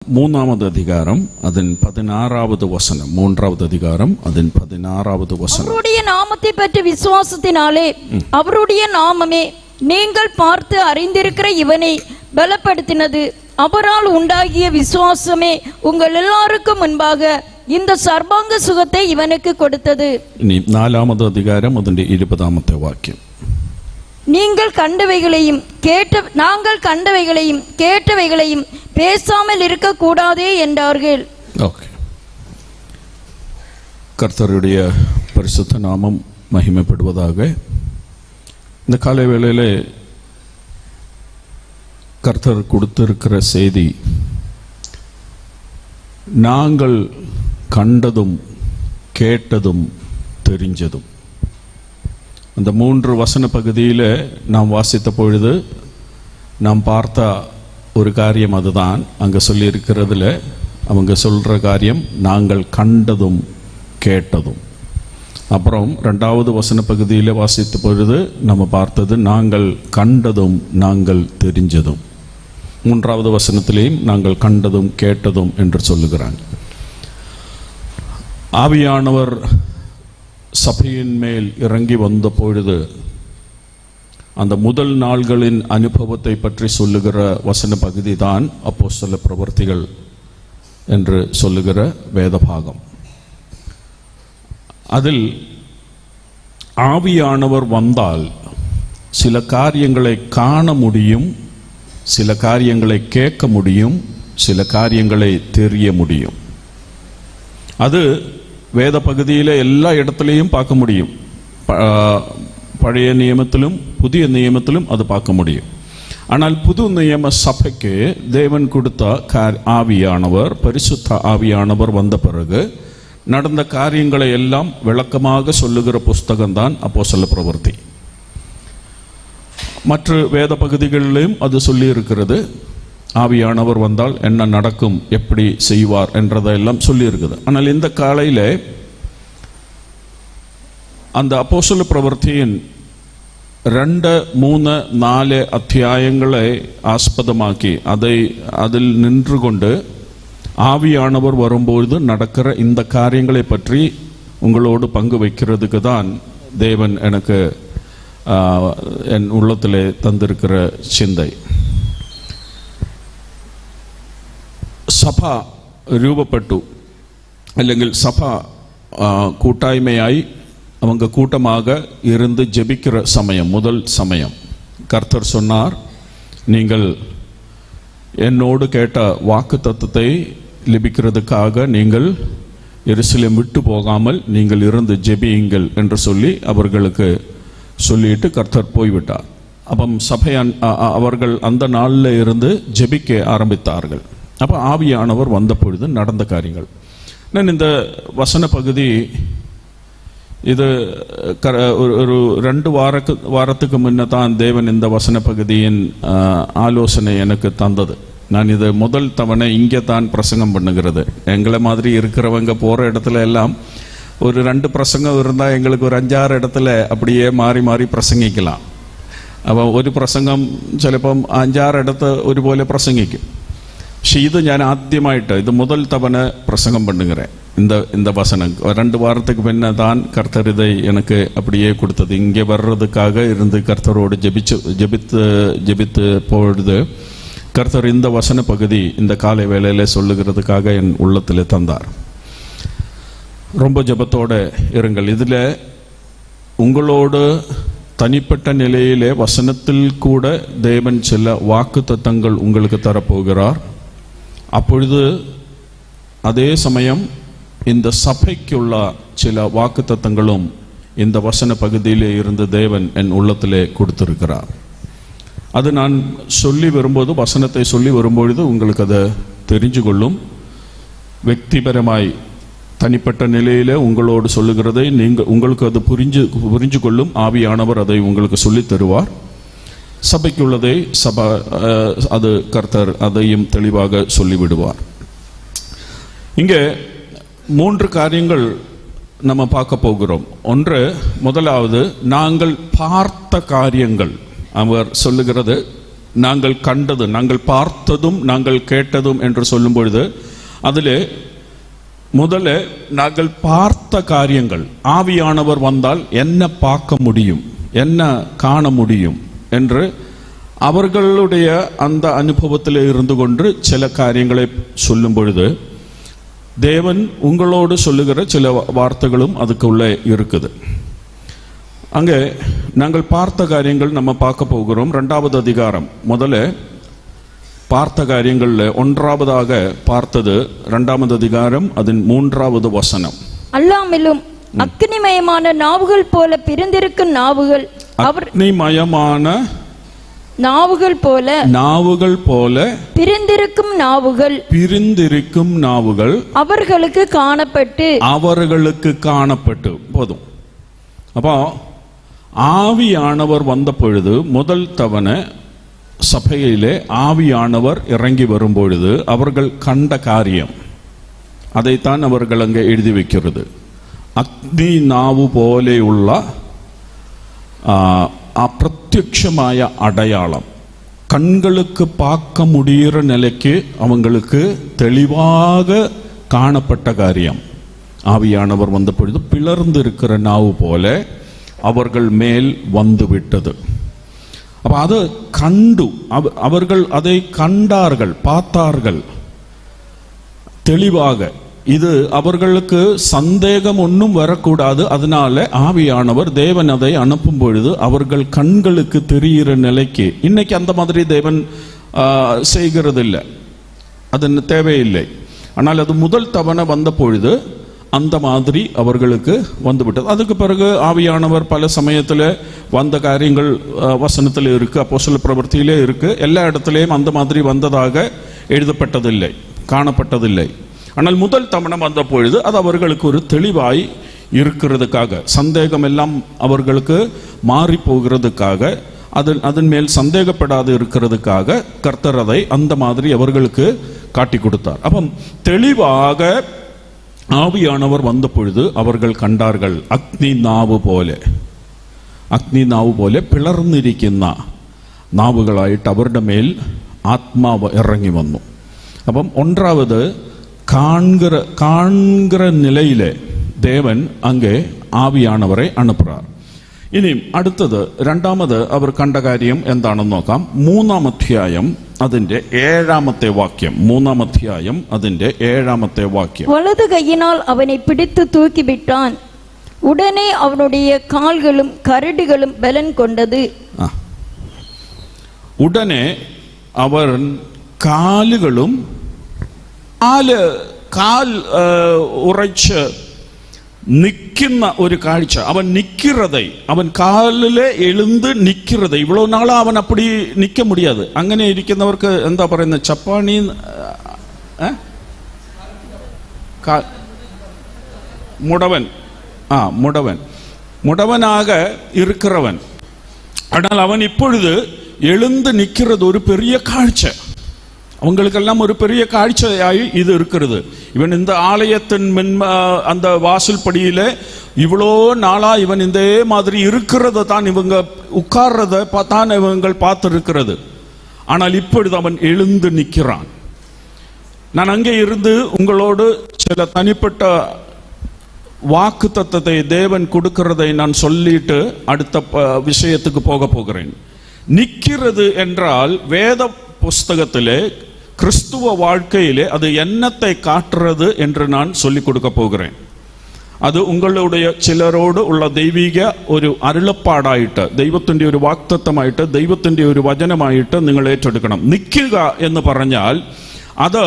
மூன்றாவது அதிகாரம் அதன் 16வது வசனம். மூன்றாவது அதிகாரம் அதன் 16வது வசனம். அவருடைய நாமத்தை பற்றி விசுவாசத்தினாலே அவருடைய நாமமே நீங்கள் பார்த்து அறிந்திருக்கிற இவனை பலப்படுத்தினது. அவரால் உண்டாகிய விசுவாசமே உங்கள் எல்லாருக்கும் முன்பாக இந்த சர்வாங்க சுகத்தை இவனுக்கு கொடுத்தது. இனி 4வது அதிகாரம் அதன் 20வது வாக்கியம். நாங்கள் கண்டவைகளையும் கேட்டவைகளையும் பேசாமல் இருக்க கூடாதே என்றார்கள். ஓகே, கர்த்தருடைய பரிசுத்த நாமம் மகிமைப்படுவதாக. இந்த காலை வேளையிலே கர்த்தர் கொடுத்திருக்கிற செய்தி, நாங்கள் கண்டதும் கேட்டதும் தெரிஞ்சதும். அந்த 3 வசன பகுதியில் நாம் வாசித்த பொழுது நாம் பார்த்த ஒரு காரியம் அதுதான். அங்கே சொல்லியிருக்கிறதுல அவங்க சொல்கிற காரியம் நாங்கள் கண்டதும் கேட்டதும். அப்புறம் 2வது வசன பகுதியில் வாசித்த பொழுது நம்ம பார்த்தது நாங்கள் கண்டதும் நாங்கள் தெரிஞ்சதும். 3வது வசனத்திலேயும் நாங்கள் கண்டதும் கேட்டதும் என்று சொல்லுகிறாங்க. ஆவியானவர் சபையின் மேல் இறங்கி வந்த பொழுது அந்த முதல் நாள்களின் அனுபவத்தை பற்றி சொல்லுகிற வசன பகுதி தான் அப்போஸ்தல பிரவர்த்திகள் என்று சொல்லுகிற வேத பாகம். அதில் ஆவியானவர் வந்தால் சில காரியங்களை காண முடியும், சில காரியங்களை கேட்க முடியும், சில காரியங்களை தெரிய முடியும். அது வேத பகுதியில் எல்லா இடத்துலையும் பார்க்க முடியும். பழைய நியமத்திலும் புதிய நியமத்திலும் அது பார்க்க முடியும். ஆனால் புது நியம சபைக்கு தேவன் கொடுத்த ஆவியானவர், பரிசுத்த ஆவியானவர் வந்த பிறகு நடந்த காரியங்களை எல்லாம் விளக்கமாக சொல்லுகிற புஸ்தகம்தான் அப்போஸ்தல பிரவர்த்தி. மற்ற வேத பகுதிகளிலும் அது சொல்லி இருக்கிறது. ஆவியானவர் வந்தால் என்ன நடக்கும், எப்படி செய்வார் என்றதெல்லாம் சொல்லி இருக்குது. ஆனால் இந்த காலையில் அந்த அப்போஸ்தல பிரவர்த்தியின் 2, 3, 4 அத்தியாயங்களை ஆஸ்பதமாக்கி அதில் நின்று கொண்டு ஆவியானவர் வரும்பொழுது நடக்கிற இந்த காரியங்களை பற்றி உங்களோடு பங்கு வைக்கிறதுக்கு தான் தேவன் எனக்கு என் உள்ளத்திலே தந்திருக்கிற சிந்தை. സഭ രൂപപ്പെട്ടു, അല്ലെങ്കിൽ സഭ കൂട്ടായ്മയായി அவங்க கூட்டமாக இருந்து ஜெபிக்கிற சமயம், முதல் சமயம் கர்த்தர் சொன்னார், நீங்கள் என்னோடு கேட்ட வாக்கு தத்தத்தை லபிக்கிறதுக்காக நீங்கள் எருசலேம் விட்டு போகாமல் நீங்கள் இருந்து ஜெபியுங்கள் என்று சொல்லி அவர்களுக்கு சொல்லிட்டு கர்த்தர் போய்விட்டார். அப்போ சபை அவர்கள் அந்த நாளில் இருந்து ஜெபிக்க ஆரம்பித்தார்கள். அப்போ ஆவியானவர் வந்த பொழுது நடந்த காரியங்கள். நான் இந்த வசன பகுதி இது ஒரு 2 வாரத்துக்கு முன்ன தான் தேவன் இந்த வசன பகுதியின் ஆலோசனை எனக்கு தந்தது. நான் இது முதல் தவணை இங்கே தான் பிரசங்கம் பண்ணுகிறது. எங்களை மாதிரி இருக்கிறவங்க போகிற இடத்துல எல்லாம் ஒரு 2 பிரசங்கம் இருந்தால் எங்களுக்கு ஒரு 5-6 இடத்துல அப்படியே மாறி மாறி பிரசங்கிக்கலாம். അപ്പോൾ ഒരു പ്രസംഗം ചിലപ്പം 5-6 ഇടത്ത് ഒരുപോലെ പ്രസംഗിക്കും. പക്ഷെ ഇത് ഞാൻ ആദ്യമായിട്ട് ഇത് முதல் தவணை பிரசங்கம் பண்ணுகிறேன். இந்த வசனம் 2 வாரத்துக்கு முன்ன தான் கர்த்தர் இதை எனக்கு அப்படியே கொடுத்தது. இங்கே வர்றதுக்காக இருந்து கர்த்தரோடு ஜெபித்து பொழுது கர்த்தர் இந்த வசன பகுதி இந்த காலை வேளையில் சொல்லுகிறதுக்காக என் உள்ளத்தில் தந்தார். ரொம்ப ஜெபத்தோட இருங்கள். இதில் உங்களோடு தனிப்பட்ட நிலையிலே வசனத்தில் கூட தேவன் சில வாக்கு தத்தங்கள் உங்களுக்கு தரப்போகிறார். அப்பொழுது அதே சமயம் இந்த சபைக்குள்ள சில வாக்கு தத்தங்களும் இந்த வசன பகுதியிலே இருந்து தேவன் என் உள்ளத்திலே கொடுத்திருக்கிறார். அது நான் சொல்லி வரும்போது, வசனத்தை சொல்லி வரும்பொழுது உங்களுக்கு அதை தெரிஞ்சு கொள்ளும். വ്യക്തിപരമായി தனிப்பட்ட நிலையில உங்களோடு சொல்லுகிறதை உங்களுக்கு அது புரிஞ்சு கொள்ளும். ஆவியானவர் அதை உங்களுக்கு சொல்லி தருவார். சபைக்குள்ளதை அது கர்த்தர் அதையும் தெளிவாக சொல்லிவிடுவார். இங்கே 3 காரியங்கள் நம்ம பார்க்க போகிறோம். ஒன்று, முதலாவது நாங்கள் பார்த்த காரியங்கள். அவர் சொல்லுகிறது நாங்கள் கண்டது, நாங்கள் பார்த்ததும் நாங்கள் கேட்டதும் என்று சொல்லும் பொழுது அதில் முதல்ல நாங்கள் பார்த்த காரியங்கள், ஆவியானவர் வந்தால் என்ன பார்க்க முடியும், என்ன காண முடியும் என்று அவர்களுடைய அந்த அனுபவத்தில் இருந்து கொண்டு சில காரியங்களை சொல்லும் பொழுது தேவன் உங்களோடு சொல்லுகிற சில வார்த்தைகளும் அதுக்குள்ளே இருக்குது. அங்கே நாங்கள் பார்த்த காரியங்கள் நம்ம பார்க்க போகிறோம். 2வது அதிகாரம் முதல்ல பார்த்த காரியங்களில் ஒன்றாவதாக பார்த்தது 2வது அதிகாரம் அதன் 3வது வசனம். அல்லாமலும் அக்னிமயமான நாவுகள் போல பிரிந்திருக்கும் நாவுகள், அக்னிமயமான நாவுகள் போல பிரிந்திருக்கும் நாவுகள் அவர்களுக்கு காணப்பட்டு போதும். அப்போ ஆவியானவர் வந்த பொழுது முதல் தவணை சபையிலே ஆவியானவர் இறங்கி வரும் பொழுது அவர்கள் கண்ட காரியம், அதைத்தான் அவர்கள் அங்கே எழுதி வைக்கிறது. அக்னி நாவு போലെയുള്ള அப்பிரத்யட்சமாய அடையாளம், கண்களுக்கு பார்க்க முடிகிற நிலைக்கு அவங்களுக்கு தெளிவாக காணப்பட்ட காரியம். ஆவியானவர் வந்த பொழுது பிளர்ந்து இருக்கிற நாவு போல அவர்கள் மேல் வந்து விட்டது. அப்ப அது கண்டு அவர்கள் அதை கண்டார்கள், பார்த்தார்கள் தெளிவாக. இது அவர்களுக்கு சந்தேகம் ஒன்றும் வரக்கூடாது. அதனால ஆவியானவர் தேவன் அதை அனுப்பும் பொழுது அவர்கள் கண்களுக்கு தெரிகிற நிலைக்கு, இன்னைக்கு அந்த மாதிரி தேவன் செய்கிறது இல்லை, அது தேவையில்லை. ஆனால் அது முதல் தவணை வந்த பொழுது அந்த மாதிரி அவர்களுக்கு வந்துவிட்டது. அதுக்கு பிறகு ஆவியானவர் பல சமயத்தில் வந்த காரியங்கள் வசனத்தில் இருக்கு, அப்போஸ்தலர் பிரவர்த்தியிலே இருக்கு. எல்லா இடத்துலையும் அந்த மாதிரி வந்ததாக எழுதப்பட்டதில்லை, காணப்பட்டதில்லை. ஆனால் முதல் தவணை வந்த பொழுது அது அவர்களுக்கு ஒரு தெளிவாய் இருக்கிறதுக்காக, சந்தேகம் எல்லாம் அவர்களுக்கு மாறி போகிறதுக்காக, அதன் மேல் சந்தேகப்படாது இருக்கிறதுக்காக கர்த்தர் அதை அந்த மாதிரி அவர்களுக்கு காட்டி கொடுத்தார். அப்போ தெளிவாக ஆவியானவர் வந்த பொழுது அவர்கள் கண்டார்கள் അഗ്നി നാവ് പോലെ പിളർന്നിരിക്കുന്ന നാവുകളായിട്ട് അവരുടെ മേൽ ആത്മാവ് ഇറങ്ങി വന്നു. അപ്പം ஒன்றாவது காண்கிற நிலையிலே தேவன் அங்கே ஆவியானவரை அனுப்புறார். ഇനി അടുത്തത് രണ്ടാമത് അവർ കണ്ട കാര്യം എന്താണെന്ന് നോക്കാം. 3-ാം അധ്യായം അതിന്റെ 7-ാമത്തെ വാക്യം. 3-ാം അധ്യായം അതിന്റെ 7-ാമത്തെ വാക്യം. வலது கையினால் அவனை பிடித்து தூக்கி விட்டான், உடனே அவனுடைய கால்களும் கரடுகளும் பலன் கொண்டது. ഉടനെ അവൻ കാലുകളും കാൽ ഉറച്ച് நிற்கிற ஒரு காட்சி. அவன் நிற்கிறதை, அவன் காலில் எழுந்து நிற்கிறதை, இவ்வளவு நாளா அவன் அப்படி நிற்க முடியாது. അങ്ങനെ ഇരിക്കുന്നവർക്ക് എന്താ പറയുന്നത്, ചപ്പാണി முடவனாக இருக்கிறவன். ஆனால் அவன் இப்பொழுது எழுந்து நிற்கிறது ஒரு பெரிய காட்சி. அவங்களுக்கெல்லாம் ஒரு பெரிய காட்சியாய் இது இருக்கிறது. இவன் இந்த ஆலயத்தின் அந்த வாசல் படியில இவ்வளோ நாளா இவன் இந்த மாதிரி இருக்கிறத தான் இவங்க உட்கார்றத தான் இவங்க பார்த்திருக்கிறது. ஆனால் இப்பொழுது அவன் எழுந்து நிற்கிறான். நான் அங்கே இருந்து உங்களோடு சில தனிப்பட்ட வாக்கு தத்தத்தை தேவன் கொடுக்கிறதை நான் சொல்லிட்டு அடுத்த விஷயத்துக்கு போகிறேன். நிற்கிறது என்றால் வேத புஸ்தகத்திலே கிறிஸ்துவ வாழ்க்கையிலே அது என்னத்தை காட்டுறது என்று நான் சொல்லிக் கொடுக்க போகிறேன். അത് ഉങ്ങളുടെ ചിലരോട് ഉള്ള ദൈവിക ഒരു അരുളപ്പാടായിട്ട്, ദൈവത്തിൻ്റെ ഒരു വാക്തത്വമായിട്ട്, ദൈവത്തിൻ്റെ ഒരു വചനമായിട്ട് നിങ്ങൾ ഏറ്റെടുക്കണം. നിൽക്കുക എന്ന് പറഞ്ഞാൽ അത്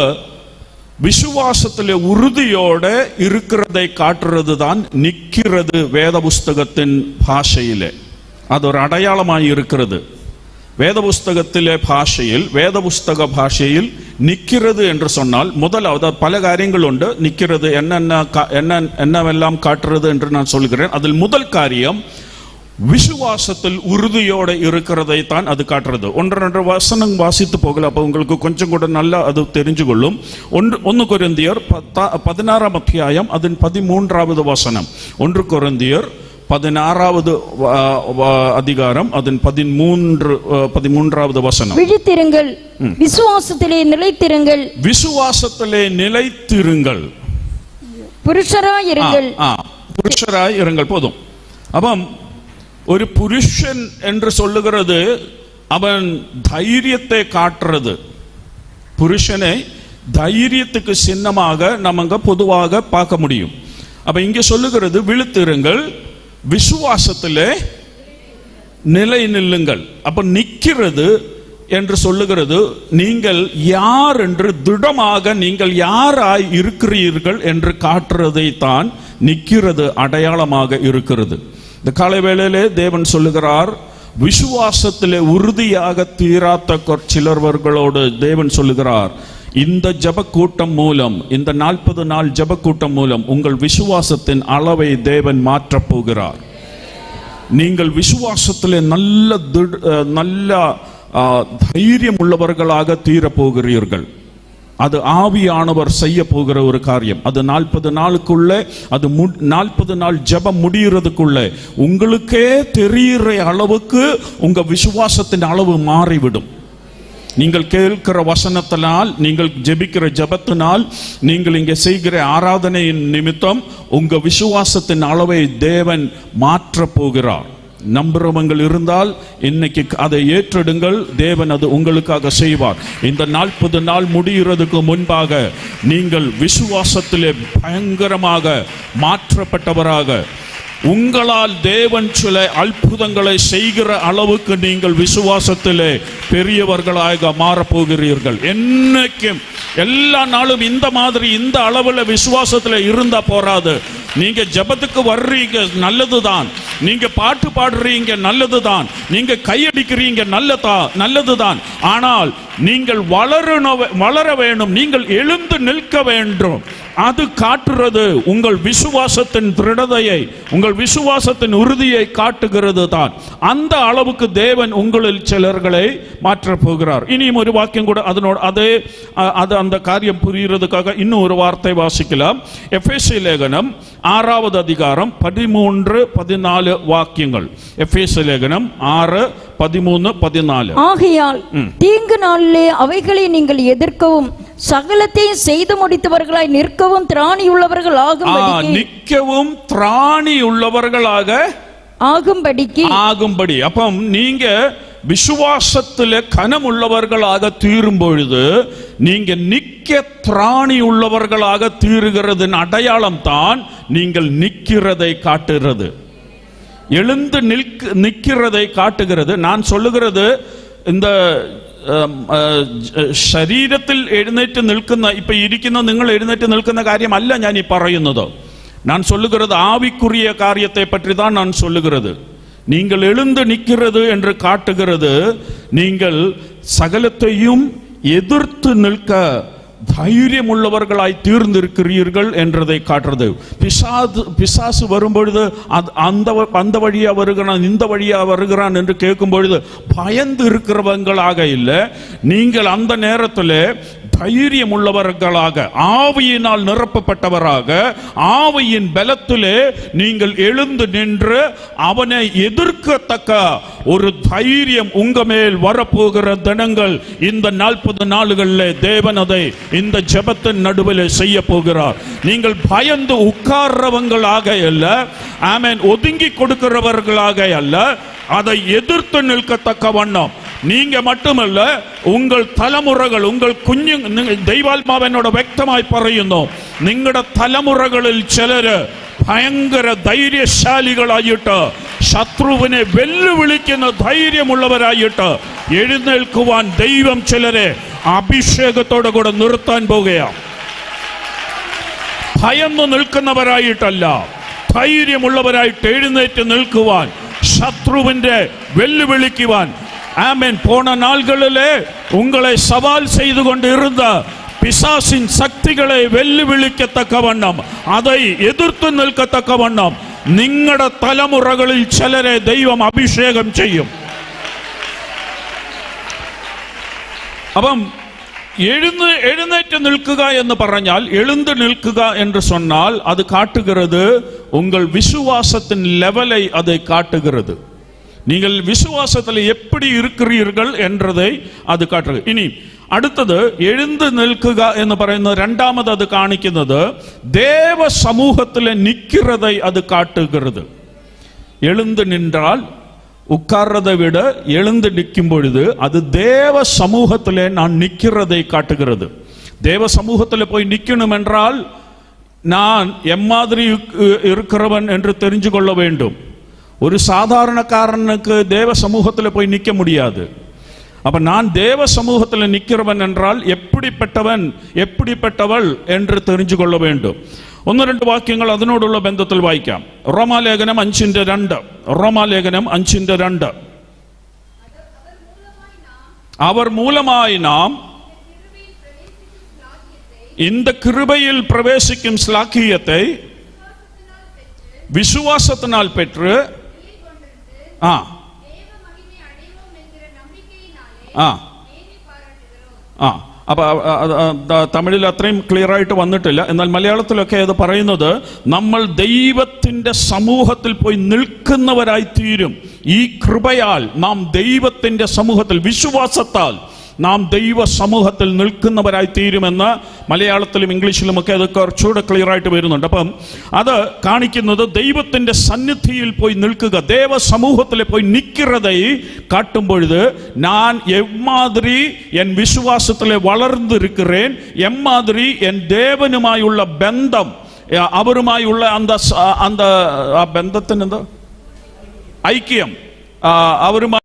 വിശ്വാസത്തിലെ ഉറുതിയോടെ இருக்கிறதை காட்டுறது தான் நிற்கிறது. வேத புஸ்தகத்தின் ഭാഷയിലെ അതൊരു അടയാളമായി இருக்கிறது. வேதபுஸ்தகத்திலே பாஷையில், வேதபுஸ்தக பாஷையில் நிற்கிறது என்று சொன்னால் முதலாவது பல காரியங்கள் உண்டு. நிற்கிறது என்னவெல்லாம் காட்டுறது என்று நான் சொல்கிறேன். அதில் முதல் காரியம் விசுவாசத்தில் உறுதியோடு இருக்கிறதை தான் அது காட்டுறது. 1-2 வசனம் வாசித்து போகல, அப்போ உங்களுக்கு கொஞ்சம் கூட நல்லா அது தெரிஞ்சு கொள்ளும். 1 கொரிந்தியர் 16-ாம் அத்தியாயம் அதன் 13-வது வசனம். 1 கொரிந்தியர் 16வது அதிகாரம் அதன் 13வது வசனம். விழித்திருங்கள், விசுவாசத்திலே நிலைத்திருங்கள். விசுவாசத்திலே நிலைத்திருங்கள். புருஷராய் இருங்கள். புருஷராய் இருங்கள். போதும். அவன் ஒரு புருஷன் என்று சொல்லுகிறது அவன் தைரியத்தை காட்டுறது. புருஷனை தைரியத்துக்கு சின்னமாக நம்ம பொதுவாக பார்க்க முடியும். அப்ப இங்க சொல்லுகிறது விழித்திருங்கள், விசுவாசத்திலே நிலை நில்லுங்கள். அப்ப நிக்கிறது என்று சொல்லுகிறது நீங்கள் யார் என்று திடமாக நீங்கள் யாராய் இருக்கிறீர்கள் என்று காட்டுறதை தான் நிக்கிறது அடையாளமாக இருக்கிறது. இந்த காலை வேளையிலே தேவன் சொல்லுகிறார், விசுவாசத்திலே உறுதியாக தீராத்த சிலர்வர்களோடு தேவன் சொல்லுகிறார், இந்த ஜப கூட்டம் மூலம், இந்த 40 நாள் ஜப கூட்டம் மூலம் உங்கள் விசுவாசத்தின் அளவை தேவன் மாற்றப் போகிறார். நீங்கள் விசுவாசத்திலே நல்ல தைரியம் உள்ளவர்களாக தீரப் போகிறீர்கள். அது ஆவியானவர் செய்ய போகிற ஒரு காரியம். அது 40 நாளுக்குள்ள, அது 40 நாள் ஜெபம் முடிகிறதுக்குள்ள உங்களுக்கே தெரிகிற அளவுக்கு உங்க விசுவாசத்தின் அளவு மாறிவிடும். நீங்கள் கேட்கிற வசனத்தினால், நீங்கள் ஜெபிக்கிற ஜெபத்தினால், நீங்கள் இங்கே செய்கிற ஆராதனையின் நிமித்தம் உங்க விசுவாசத்தின் அளவை தேவன் மாற்றப் போகிறார். நம்புறவங்கள் இருந்தால் இன்னைக்கு அதை ஏற்றெடுங்கள். தேவன் அது உங்களுக்காக செய்வார். இந்த 40 நாள் முடிகிறதுக்கு முன்பாக நீங்கள் விசுவாசத்திலே பயங்கரமாக மாற்றப்பட்டவராக, உங்களால் தேவன் சில அற்புதங்களை செய்கிற அளவுக்கு நீங்கள் விசுவாசத்திலே பெரியவர்களாக மாறப்போகிறீர்கள். என்னைக்கும் எல்லா நாளும் இந்த மாதிரி இந்த அளவில் விசுவாசத்தில் இருந்தா போராது. நீங்க ஜெபத்துக்கு வர்றீங்க, நல்லதுதான். நீங்க பாட்டு பாடுறீங்க, நல்லதுதான். நீங்க கையடிக்கிறீங்க, நல்லதுதான். ஆனால் நீங்கள் வளர வேண்டும். நீங்கள் எழுந்து நிற்க வேண்டும். அது காட்டுறது உங்கள் விசுவாசத்தின் திருடதையை, உங்கள் விசுவாசத்தின் உறுதியை காட்டுகிறது தான். அந்த அளவுக்கு தேவன் உங்களில் சிலர்களை மாற்றப் போகிறார். இனியும் ஒரு வாக்கியம் கூட அதனோட அது அந்த காரியம் புரிகிறதுக்காக இன்னும் ஒரு வார்த்தை வாசிக்கலாம். எபேசிய லேகனம் 6வது அதிகாரம் 13-14 வாக்கியங்கள். எபேசிய லேகனம் 6:13-14. ஆகையால் தீங்கு நாளிலே அவைகளை நீங்கள் எதிர்க்கவும் சகலத்தையும் செய்து முடித்தவர்களாய் நிற்கவும் திராணி உள்ளவர்கள் ஆகும்படி. அப்ப நீங்க விசுவாசத்தில் கனம் உள்ளவர்களாக தீரும் பொழுது நீங்க நிக்க திராணி உள்ளவர்களாக தீருகிறதின் அடையாளம் தான் நீங்கள் நிற்கிறதை காட்டுகிறது, எழுந்து நிற்கிறதை காட்டுகிறது. நான் சொல்லுகிறது, இந்த ശരീരത്തിൽ എഴുന്നേറ്റ് നിൽക്കുന്ന, ഇപ്പൊ ഇരിക്കുന്ന നിങ്ങൾ എഴുന്നേറ്റ് നിൽക്കുന്ന കാര്യമല്ല ഞാൻ ഈ പറയുന്നത്. நான் சொல்லுகிறது ஆவிக்குரிய காரியத்தை பற்றி தான் நான் சொல்லுகிறது. நீங்கள் எழுந்து நிற்கிறது என்று காட்டுகிறது நீங்கள் சகலத்தையும் எதிர்த்து நிற்க தைரியம் உள்ளவர்களாய் தீர்ந்திருக்கிறீர்கள் என்றதை காட்டுறது. பிசாசு வரும்பொழுது அந்த வழியா வருகிறான், இந்த வழியா வருகிறான் என்று கேட்கும் பொழுது பயந்து இருக்கிறவங்களாக இல்லை, நீங்கள் அந்த நேரத்தில் தைரியம் உள்ளவர்களாக, ஆவியினால் நிரப்பப்பட்டவராக, ஆவியின் பலத்திலே நீங்கள் எழுந்து நின்று அவனை எதிர்க்கத்தக்க ஒரு தைரியம் உங்க மேல் வரப்போகிற தினங்கள் இந்த 40 நாளுகளில் தேவன் அதை இந்த ஜெபத்தின் நடுவில் செய்ய போகிறார். நீங்கள் பயந்து உட்கார்றவங்களாக அல்ல, ஆமென், ஒதுங்கி கொடுக்கிறவர்களாக அல்ல, அதை எதிர்த்து நிற்கத்தக்க வண்ணம் நீங்க மட்டுமல்ல, உங்கள் തലമുറകൾ, உங்கள் കുഞ്ഞു, ദൈവാത്മാവെന്നോട് വ്യക്തമായി പറയുന്നു, നിങ്ങളുടെ തലമുറകളിൽ ചിലര് ഭയങ്കര ധൈര്യശാലികളായിട്ട്, ശത്രുവിനെ വെല്ലുവിളിക്കുന്ന ധൈര്യമുള്ളവരായിട്ട് എഴുന്നേൽക്കുവാൻ ദൈവം ചിലരെ അഭിഷേകത്തോടെ കൂടെ നിർത്താൻ പോകുകയാണ്. ഭയന്നു നിൽക്കുന്നവരായിട്ടല്ല, ധൈര്യമുള്ളവരായിട്ട് എഴുന്നേറ്റ് നിൽക്കുവാൻ, ശത്രുവിന്റെ വെല്ലുവിളിക്കുവാൻ. ஆமென். போன நாள்களிலே உங்களை சவால் செய்து கொண்டு இருந்த பிசாசின் சக்திகளை வெல்லுவிழிக்கத்தக்க வண்ணம், அதை எதிர்த்து நிற்கத்தக்க வண்ணம் നിങ്ങളുടെ തലമുറകളിൽ ചിലരെ ദൈവം അഭിഷേകം ചെയ്യും. അപ്പം எழுന്നேற்று நிற்குக என்று പറഞ്ഞാൽ எழுந்து நிற்குக என்று சொன்னால் அது காட்டுகிறது உங்கள் விசுவாசத்தின் லெவலை அதை காட்டுகிறது. நீங்கள் விசுவாசத்தில் எப்படி இருக்கிறீர்கள் என்றதை அது காட்டுகிறது. இனி അടുത്തത് എഴുந்து നിൽക്കുക എന്ന് പറയുന്നത് രണ്ടാമത് അത് കാണിക്കുന്നത് ദേവ സമൂഹത്തിലെ നിக்கிறதை அது காட்டுகிறது. எழுந்து நின்றால் உட்கார்றதை விட எழுந்து நிற்கும் பொழுது அது தேவ சமூகத்திலே நான் நிற்கிறதை காட்டுகிறது. தேவ சமூகத்தில் போய் நிற்கணும் என்றால் நான் எம்மாதிரி இருக்கிறவன் என்று தெரிஞ்சு கொள்ள வேண்டும். ஒரு சாதாரணக்காரனுக்கு தேவ சமூகத்தில் போய் நிற்க முடியாது. அப்ப நான் தேவ சமூகத்தில் நிற்கிறவன் என்றால் எப்படிப்பட்டவன் எப்படிப்பட்டவள் என்று தெரிஞ்சு கொள்ள வேண்டும். ഒന്ന് രണ്ട് വാക്യങ്ങൾ അതിനോടുള്ള ബന്ധത്തിൽ വായിക്കാം. റോമാലേഖനം 5:2. റോമാലേഖനം 5:2. അവർ മൂലമായി നാം இந்த கிருபையில் பிரவேசிக்கும் ஸ்லாக்கியத்தை விசுவாசத்தினால் பெற்று അപ്പൊ തമിഴിൽ അത്രയും ക്ലിയർ ആയിട്ട് വന്നിട്ടില്ല. എന്നാൽ മലയാളത്തിലൊക്കെ അത് പറയുന്നത് നമ്മൾ ദൈവത്തിന്റെ സമൂഹത്തിൽ പോയി നിൽക്കുന്നവരായി തീരും. ഈ കൃപയാൽ നാം ദൈവത്തിന്റെ സമൂഹത്തിൽ വിശ്വാസത്താൽ നാം ദൈവ സമൂഹത്തിൽ നിൽക്കുന്നവരായി തീരുമെന്ന് മലയാളത്തിലും ഇംഗ്ലീഷിലുമൊക്കെ അത് കുറച്ചുകൂടെ ക്ലിയർ ആയിട്ട് വരുന്നുണ്ട്. അപ്പം അത് കാണിക്കുന്നത് ദൈവത്തിന്റെ സന്നിധിയിൽ പോയി നിൽക്കുക, ദേവ സമൂഹത്തിൽ പോയി നിൽക്കുന്നதை காட்டும் பொழுது நான் எம்மாதிரி என் விசுவாசத்திலே வளர்ந்திருக்கிறேன், எம்மாதிரி என் தேவனுமாயுள்ள பந்தம், அவருமாயுள்ள அந்த அந்த பந்தத்தின் എന്താ ஐக்கியம், அவருமா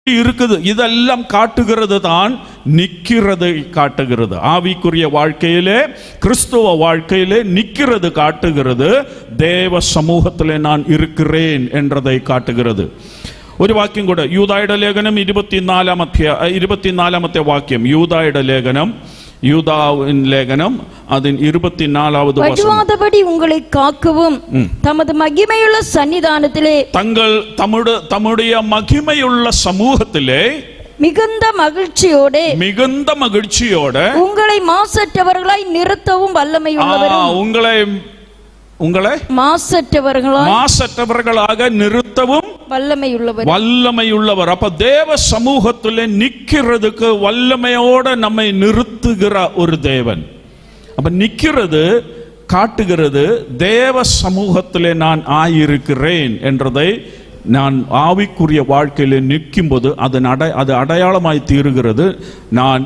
இருக்குது. இதெல்லாம் காட்டுகிறது தான் நிற்கிறது காட்டுகிறது. ஆவிக்குரிய வாழ்க்கையிலே கிறிஸ்துவ வாழ்க்கையிலே நிற்கிறது காட்டுகிறது. தேவ சமூகத்திலே நான் இருக்கிறேன் என்றதை காட்டுகிறது. ഒരു വാക്യം കൂടെ, യൂദായുടെ ലേഖനം 24-ാമത്തെ വാക്യം. യൂദായുടെ ലേഖനം, யூதாவின் லேகனம் அதன் 24வது வசனம். வடுவாதபடி உங்களை காக்கவும் தமது மகிமையுள்ள சன்னிதானத்திலே தம்முடைய மகிமையுள்ள சமூகத்திலே மிகுந்த மகிழ்ச்சியோட உங்களை மாசற்றவர்களாய் நிறுத்தவும் வல்லமையுள்ளவரும், உங்களை மாசற்றவர்களாக நிறுத்தவும் வல்லமையுள்ளவர். அப்ப தேவ சமூகத்திலே நிக்கிறதுக்கு வல்லமையோட நம்மை நிறுத்துகிற ஒரு தேவன். அப்ப நிக்கிறது காட்டுகிறது தேவ சமூகத்திலே நான் ஆயிருக்கிறேன் என்றதை நான் ஆவிக்குரிய வாழ்க்கையிலே நிற்கும் போது அது அடையாளமாய் தீருகிறது. நான்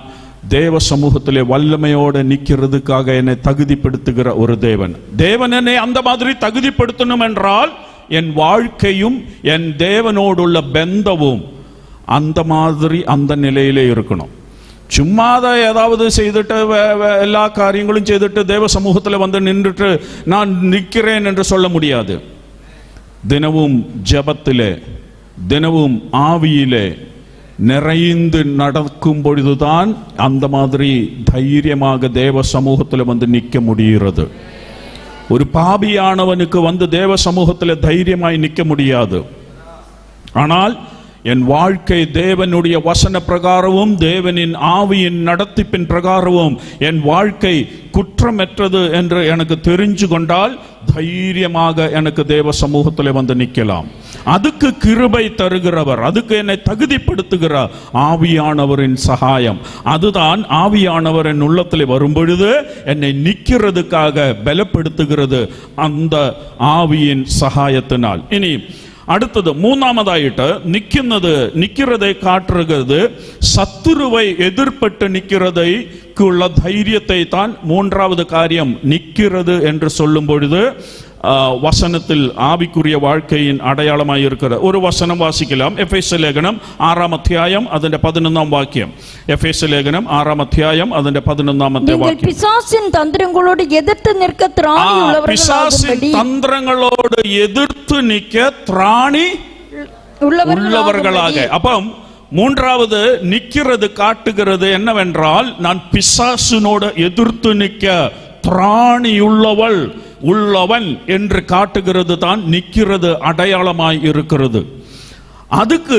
தேவ சமூகத்திலே வல்லமையோடு நிற்கிறதுக்காக என்னை தகுதிப்படுத்துகிற ஒரு தேவன். தேவன் என்னை அந்த மாதிரி தகுதிப்படுத்தணும் என்றால் என் வாழ்க்கையும் என் தேவனோடுள்ள பந்தமும் அந்த மாதிரி அந்த நிலையிலே இருக்கணும். சும்மாத ஏதாவது செய்துட்டு எல்லா காரியங்களும் செய்துட்டு தேவ சமூகத்தில் வந்து நின்றுட்டு நான் நிற்கிறேன் என்று சொல்ல முடியாது. தினமும் ஜெபத்திலே, தினமும் ஆவியிலே நிறைந்து நடக்கும் பொழுதுதான் அந்த மாதிரி தைரியமாக தேவ சமூகத்தில் வந்து நிற்க முடிகிறது. ஒரு பாபியானவனுக்கு வந்து தேவ சமூகத்தில் தைரியமாய் நிற்க முடியாது. ஆனால் என் வாழ்க்கை தேவனுடைய வசன பிரகாரமும் தேவனின் ஆவியின் நடத்திப்பின் பிரகாரமும் என் வாழ்க்கை குற்றமற்றது என்று எனக்கு தெரிஞ்சு கொண்டால் தைரியமாக எனக்கு தேவ சமூகத்தில் வந்து நிற்கலாம். அதுக்கு கிருபை தருகிறவர், அதுக்கு என்னை தகுதிப்படுத்துகிற ஆவியானவரின் சகாயம், அதுதான் ஆவியானவரின் உள்ளத்தில் வரும் பொழுது என்னை நிற்கிறதுக்காக பலப்படுத்துகிறது அந்த ஆவியின் சகாயத்தினால். இனி அடுத்தது மூணாமதாயிட்டு நிக்கிறதை காட்டுகிறது சத்துருவை எதிர்பட்டு நிக்கிறதைக்குள்ள தைரியத்தை தான் மூன்றாவது காரியம் நிக்கிறது என்று சொல்லும் பொழுது வசனத்தில் ஆவிக்குரிய வாழ்க்கையின் அடையாளமாய் இருக்கிற ஒரு வசனம் வாசிக்கலாம். எபேசு ലേഖനം 6-ാം അധ്യായം അതിന്റെ 11-ാം വാക്യം. எபேசு ലേഖനം 6-ാം അധ്യായം അതിന്റെ 11-ാമത്തെ വാക്യം. பிசாசின் தந்திரங்களோடு எதிர்த்து நிற்க திராணி பிசாசின் தந்திரங்களோடு எதிர்த்து நிற்க திராணி உள்ளவர்களாக. அப்ப மூன்றாவது நிக்கிறது காட்டுகிறது என்னவென்றால் நான் பிசாசினோடு எதிர்த்து நிற்க உள்ளவன் என்று காட்டுகிறது தான் நிற்கிறது அடையாளமாய் இருக்கிறது. அதுக்கு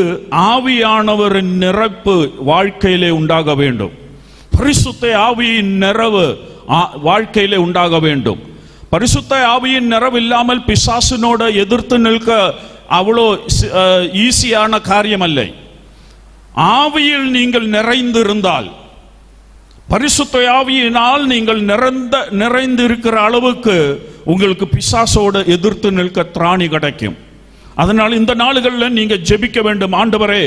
ஆவியானவரின் நிறைப்பு வாழ்க்கையிலே உண்டாக வேண்டும். பரிசுத்த ஆவியின் நிறைவு வாழ்க்கையிலே உண்டாக வேண்டும். பரிசுத்த ஆவியின் நிறைவு இல்லாமல் பிசாசினோட எதிர்த்து நிற்க அவ்வளோ ஈஸியான காரியம் அல்ல. ஆவியில் நீங்கள் நிறைந்திருந்தால், பரிசுத்த ஆவியினால் நீங்கள் நிறைந்திருக்கிற அளவுக்கு உங்களுக்கு பிசாசோட எதிர்த்து நிற்க திராணி கிடைக்கும். அதனால் இந்த நாளுகளில் நீங்க ஜெபிக்க வேண்டும். ஆண்டவரே,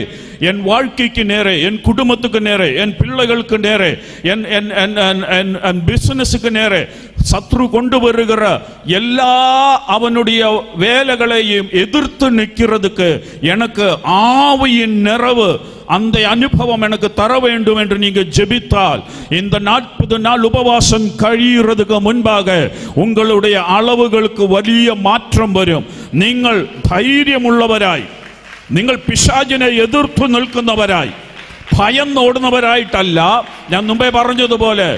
என் வாழ்க்கைக்கு நேரே, என் குடும்பத்துக்கு நேரே, என் பிள்ளைகளுக்கு நேரே, என் பிசினஸுக்கு நேரே சத்ரு கொண்டு வருகிற எல்லா அவனுடைய வேலைகளையும் எதிர்த்து நிற்கிறதுக்கு எனக்கு ஆவியின் நிறைவு, அந்த அனுபவம் எனக்கு தர வேண்டும் என்று நீங்க ஜெபித்தால், இந்த 40 நாள் உபவாசம் கழியறதுக்கு முன்பாக உங்களுடைய அளவுகளுக்கு വലിയ மாற்றம் வரும். நீங்கள் ധൈര്യം உள்ளவராய், നിങ്ങൾ പിശാചിനെ എതിർത്തു നിൽക്കുന്നവരായി, ഭയന്നോടുന്നവരായിട്ടല്ല, ഞാൻ മുമ്പേ പറഞ്ഞതുപോലെ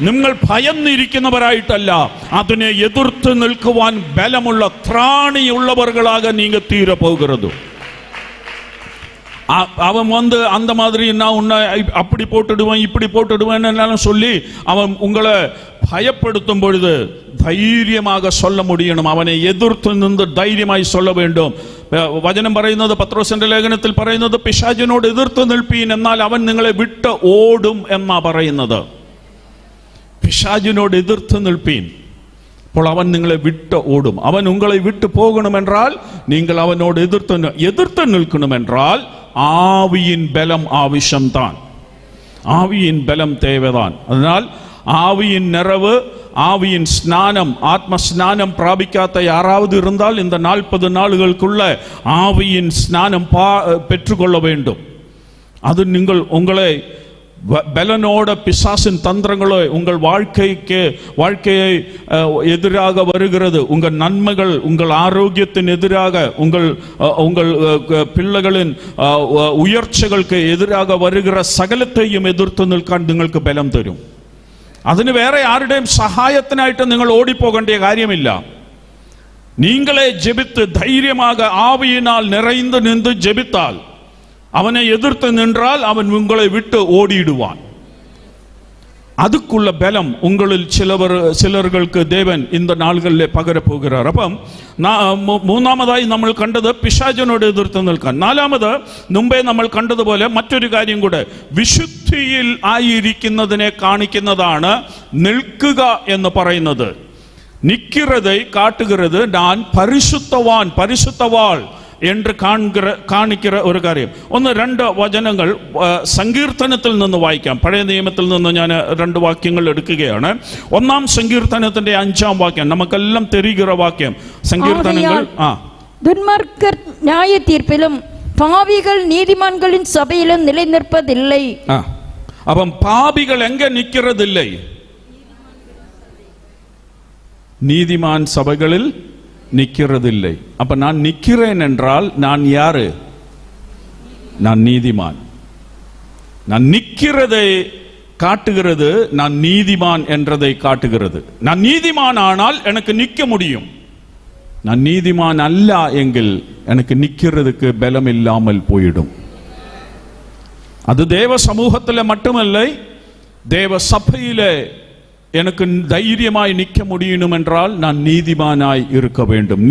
നിങ്ങൾ ഭയന്നിരിക്കുന്നവരായിട്ടല്ല, അതിനെ എതിർത്ത് നിൽക്കുവാൻ ബലമുള്ള ത്രാണിയുള്ളവർകളാக நீங்க தீர போகிறது. அவன் அந்த மாதிரி நான் உன்னை அப்படி போட்டுடுவேன் இப்படி போட்டுடுவேன் சொல்லி அவன் உங்களை பயப்படுத்தும் பொழுது ധൈര്യமாக சொல்ல முடியணும். அவனை எதிர்த்து நின்று ധൈര്യമായി சொல்ல வேண்டும். വചനം പറയുന്നത്, പത്രോസിന്റെ ലേഖനത്തിൽ പറയുന്നത്, പിശാചിനോട് എതിർത്ത് നിൽപ്പീൻ എന്നാൽ അവൻ നിങ്ങളെ വിട്ട് ഓടും എന്നാ പറയുന്നത്. പിശാചിനോട് എതിർത്ത് നിൽപ്പീൻ, അപ്പോൾ അവൻ നിങ്ങളെ വിട്ട് ഓടും. അവൻ உங்களை விட்டு போகணும் என்றால் நீங்கள் அவனோடு எதிர்த்து நிற்கணும் என்றால் ஆவியின் பலம் ஆവശ്யம்தான். ஆவியின் பலம் தேவைதான். அதனால் ஆவியின் நிறைவு, ஆவியின் ஸ்நானம், ஆத்ம ஸ்நானம் பிராபிக்காத யாராவது இருந்தால் இந்த 40 நாளுகளுக்குள்ள ஆவியின் ஸ்நானம் பெற்றுக்கொள்ள வேண்டும். அது நீங்கள் உங்களை பலனோட பிசாசின் தந்திரங்களோ உங்கள் வாழ்க்கையை எதிராக வருகிறது, உங்கள் நன்மைகள், உங்கள் ஆரோக்கியத்தின் எதிராக, உங்கள் பிள்ளைகளின் உயர்ச்சிகளுக்கு எதிராக வருகிற சகலத்தையும் எதிர்த்து நிற்க നിങ്ങൾക്ക് ബലം തരും. അതിന് വേറെ ആരുടെയും സഹായത്തിനായിട്ട് നിങ്ങൾ ഓടിപ്പോകേണ്ട കാര്യമില്ല. நீங்களே ஜெபித்து தைரியமாக ஆவியினால் நிறைந்து நின்று ஜெபித்தால், அவனை எதிர்த்து நின்றால் அவன் உங்களை விட்டு ஓடிடுவான். அதுக்குள்ள பலம் உங்களில் சிலர்களுக்கு தேவன் இந்த நாள்களில் பகர போகிறார். അപ്പം മൂന്നാമതായി നമ്മൾ കണ്ടത് പിശാചിനോട് എതിർത്ത് നിൽക്കാൻ. നാലാമത് മുമ്പേ നമ്മൾ കണ്ടതുപോലെ മറ്റൊരു കാര്യം കൂടെ, വിശുദ്ധിയിൽ ആയിരിക്കുന്നതിനെ കാണിക്കുന്നതാണ് നിൽക്കുക എന്ന് പറയുന്നത്. நிக்கிறதை காட்டுகிறது நான் பரிசுத்தவாள் என்று காணிக்கிற ஒரு காரியம். 1-2 വചനങ്ങൾ സങ്കീർത്തനത്തിൽ നിന്ന് വായിക്കാം. പഴയ നിയമത്തിൽ നിന്ന് ഞാൻ 2 വാക്യങ്ങൾ എടുക്കുകയാണ്. 1-ാം സങ്കീർത്തനത്തിന്റെ 5-ാം വാക്യം നമുക്കെല്ലാം தெரிகிற വാക്യം. സങ്കീർത്തനങ്ങൾ துன்மார்க்கர் நியாய தீர்ப்பிலும் பாவிகள் நீதிமான்களின் சபையிலும் நிலை நிற்பதில்லை. അപ്പം പാപികൾ எங்க நிக்கிறதில்லை? நீதிமான் சபைகளில் நிக்கிறதில்லை. அப்ப நான் நிக்கிறேன் என்றால் நான் யாரு? நான் நீதிமான். நான் நிக்கிறதை காட்டுகிறது, நான் நீதிமான் என்றதை காட்டுகிறது. நான் நீதிமான் ஆனால் எனக்கு நிக்க முடியும். நான் நீதிமான் அல்ல எங்கில் எனக்கு நிக்கிறதுக்கு பலம் இல்லாமல் போயிடும். அது தேவ சமூகத்தில் மட்டுமல்ல, தேவ சபையிலே எனக்கு தைரியமாய் நிற்க முடியணும் என்றால் நான் நீதிமானாய் இருக்க வேண்டும்,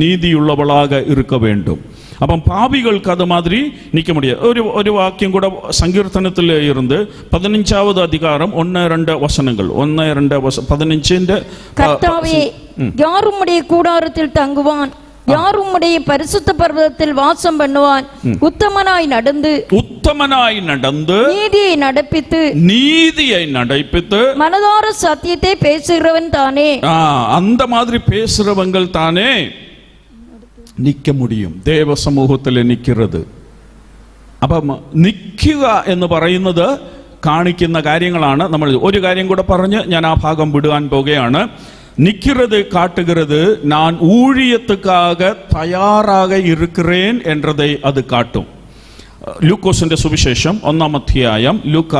நீதியுள்ளவளாக இருக்க வேண்டும். അപ്പം പാപികൾക്ക് അത് മാതിരി നിൽക്ക முடியாது. ഒരു വാക്യം കൂടെ സങ്കീർത്തനത്തിൽ ഇருந்து 15-ാவது அதிகாரம் 1-2 வசனங்கள். 1-2 கர்த்தாவே, யார் உம்முடைய கூடாரத்தில் தங்குவான்? யார் உம்முடைய பரிசுத்த பர்வதத்தில் வாசம் பண்ணுவான்? உத்தமனாய் நடந்து நீதியை நடப்பித்து மனதார சத்தியத்தை பேசுகிறவன் தானே. அந்த மாதிரி பேசுறவங்கள் தானே நிக்க முடியும். தேவ സമൂഹത്തിൽ നിൽക്കുന്നത്. അപ്പം നിൽക്കുക എന്ന് പറയുന്നത് കാണിക്കുന്ന കാര്യങ്ങളാണ്. നമ്മൾ ഒരു കാര്യം കൂടെ പറഞ്ഞ് ഞാൻ ആ ഭാഗം വിടുവാൻ പോകുകയാണ്. நிக்கிறது காட்டுகிறது நான் ஊழியத்துக்காக தயாராக இருக்கிறேன் என்றதை அது காட்டும். லூக்கோസിന്റെ സുവിശേഷം 1-ാം അധ്യായം, ലൂക്ക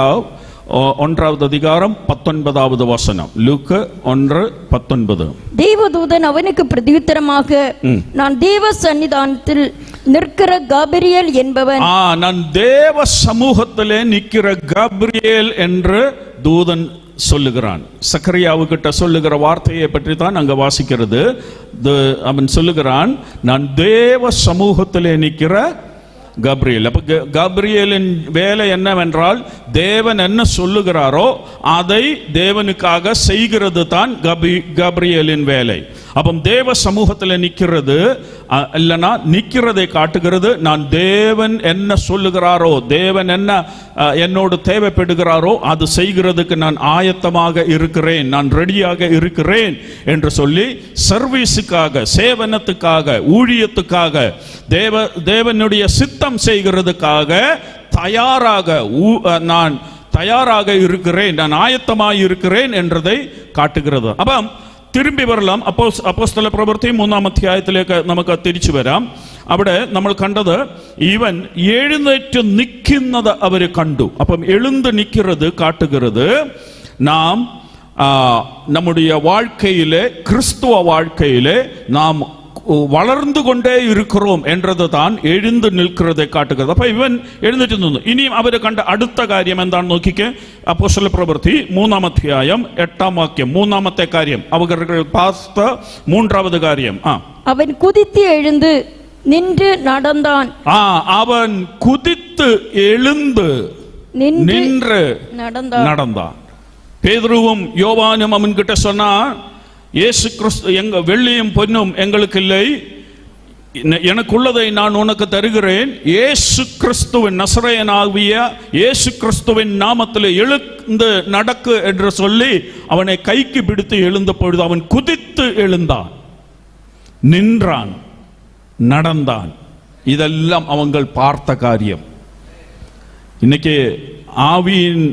ஒன்றாவது அதிகாரம் 19வது வசனம். லூக்கா 1:19. தேவதூதன் அவனுக்கு பிரதியுத்தரமாக, நான் தேவ சன்னிதானத்தில் நிற்கிற காபிரியேல் என்பவன். நான் தேவ சமூகத்திலே நிற்கிற காபிரியேல் என்று தூதன் சொல்லுகிறான். சக்கரியாவுக்கிட்ட சொல்லுகிற வார்த்தையை பற்றி தான் அங்க வாசிக்கிறது. அவன் சொல்லுகிறான், நான் தேவ சமூகத்திலே நிற்கிற காபிரியேல். அப்ப காபிரியேலின் வேலை என்னவென்றால், தேவன் என்ன சொல்லுகிறாரோ அதை தேவனுக்காக செய்கிறது தான் காபிரியேலின் வேலை. அப்போ தேவ சமூகத்தில் நிற்கிறது இல்லைன்னா நிற்கிறதை காட்டுகிறது. நான் தேவன் என்ன சொல்லுகிறாரோ, தேவன் என்ன என்னோடு தேவைப்படுகிறாரோ அது செய்கிறதுக்கு நான் ஆயத்தமாக இருக்கிறேன், நான் ரெடியாக இருக்கிறேன் என்று சொல்லி சர்வீஸுக்காக, சேவனத்துக்காக, ஊழியத்துக்காக, தேவனுடைய சித்தம் செய்கிறதுக்காக நான் தயாராக இருக்கிறேன், நான் ஆயத்தமாக இருக்கிறேன் என்றதை காட்டுகிறது. அப்போ திரும்பி வரலாம். അപ്പോസ്തല പ്രവൃത്തി 3-ാം അധ്യായത്തിലേക്ക് നമുക്ക് തിരിച്ചു വരാം. അവിടെ നമ്മൾ കണ്ടത് ഇവൻ എഴുന്നേറ്റ് നിൽക്കുന്നത് അവര് കണ്ടു. അപ്പം എഴുந்து നിൽക്കുന്നത് കാട്ടുகிறது நாம் நம்முடைய வாழ்க்கையிலே, கிறிஸ்துவ வாழ்க்கையிலே நாம் വളർന്നു കൊണ്ടേ இருக்கிறோம் என்றது தான் எழுந்து நிற்கிறதை காட்டுகிறது. அப்ப இவன் எழுந்திட்டு നിന്നു. ഇനിയും അവര് കണ്ട അടുത്ത കാര്യം എന്താണ് നോക്കിക്കേ. അപ്പോസ്തല പ്രവൃത്തി 3-ാം അധ്യായം 8-ാം വാക്യം. മൂന്നാമത്തെ കാര്യം അവர்கள் பார்த்த மூன்றாவது காரியம். அவன் குதித்து எழுந்து நின்று நடந்தான். அவன் குதித்து எழுந்து நின்று நடந்தான். பேதுருவும் யோவானும் அவன் கிட்ட சொன்னா, இயேசு கிறிஸ்து, எங்க வெள்ளியும் பொன்னும் எங்களுக்கு இல்லை, எனக்குள்ளதை நான் உனக்கு தருகிறேன், இயேசு கிறிஸ்துவின் நசரேயனாகிய இயேசு கிறிஸ்துவின் நாமத்தில் எழுந்து நடக்கு என்று சொல்லி அவனை கைக்கு பிடித்து எழுந்த பொழுது அவன் குதித்து எழுந்தான், நின்றான், நடந்தான். இதெல்லாம் அவங்கள் பார்த்த காரியம். இன்னைக்கு ஆவியின்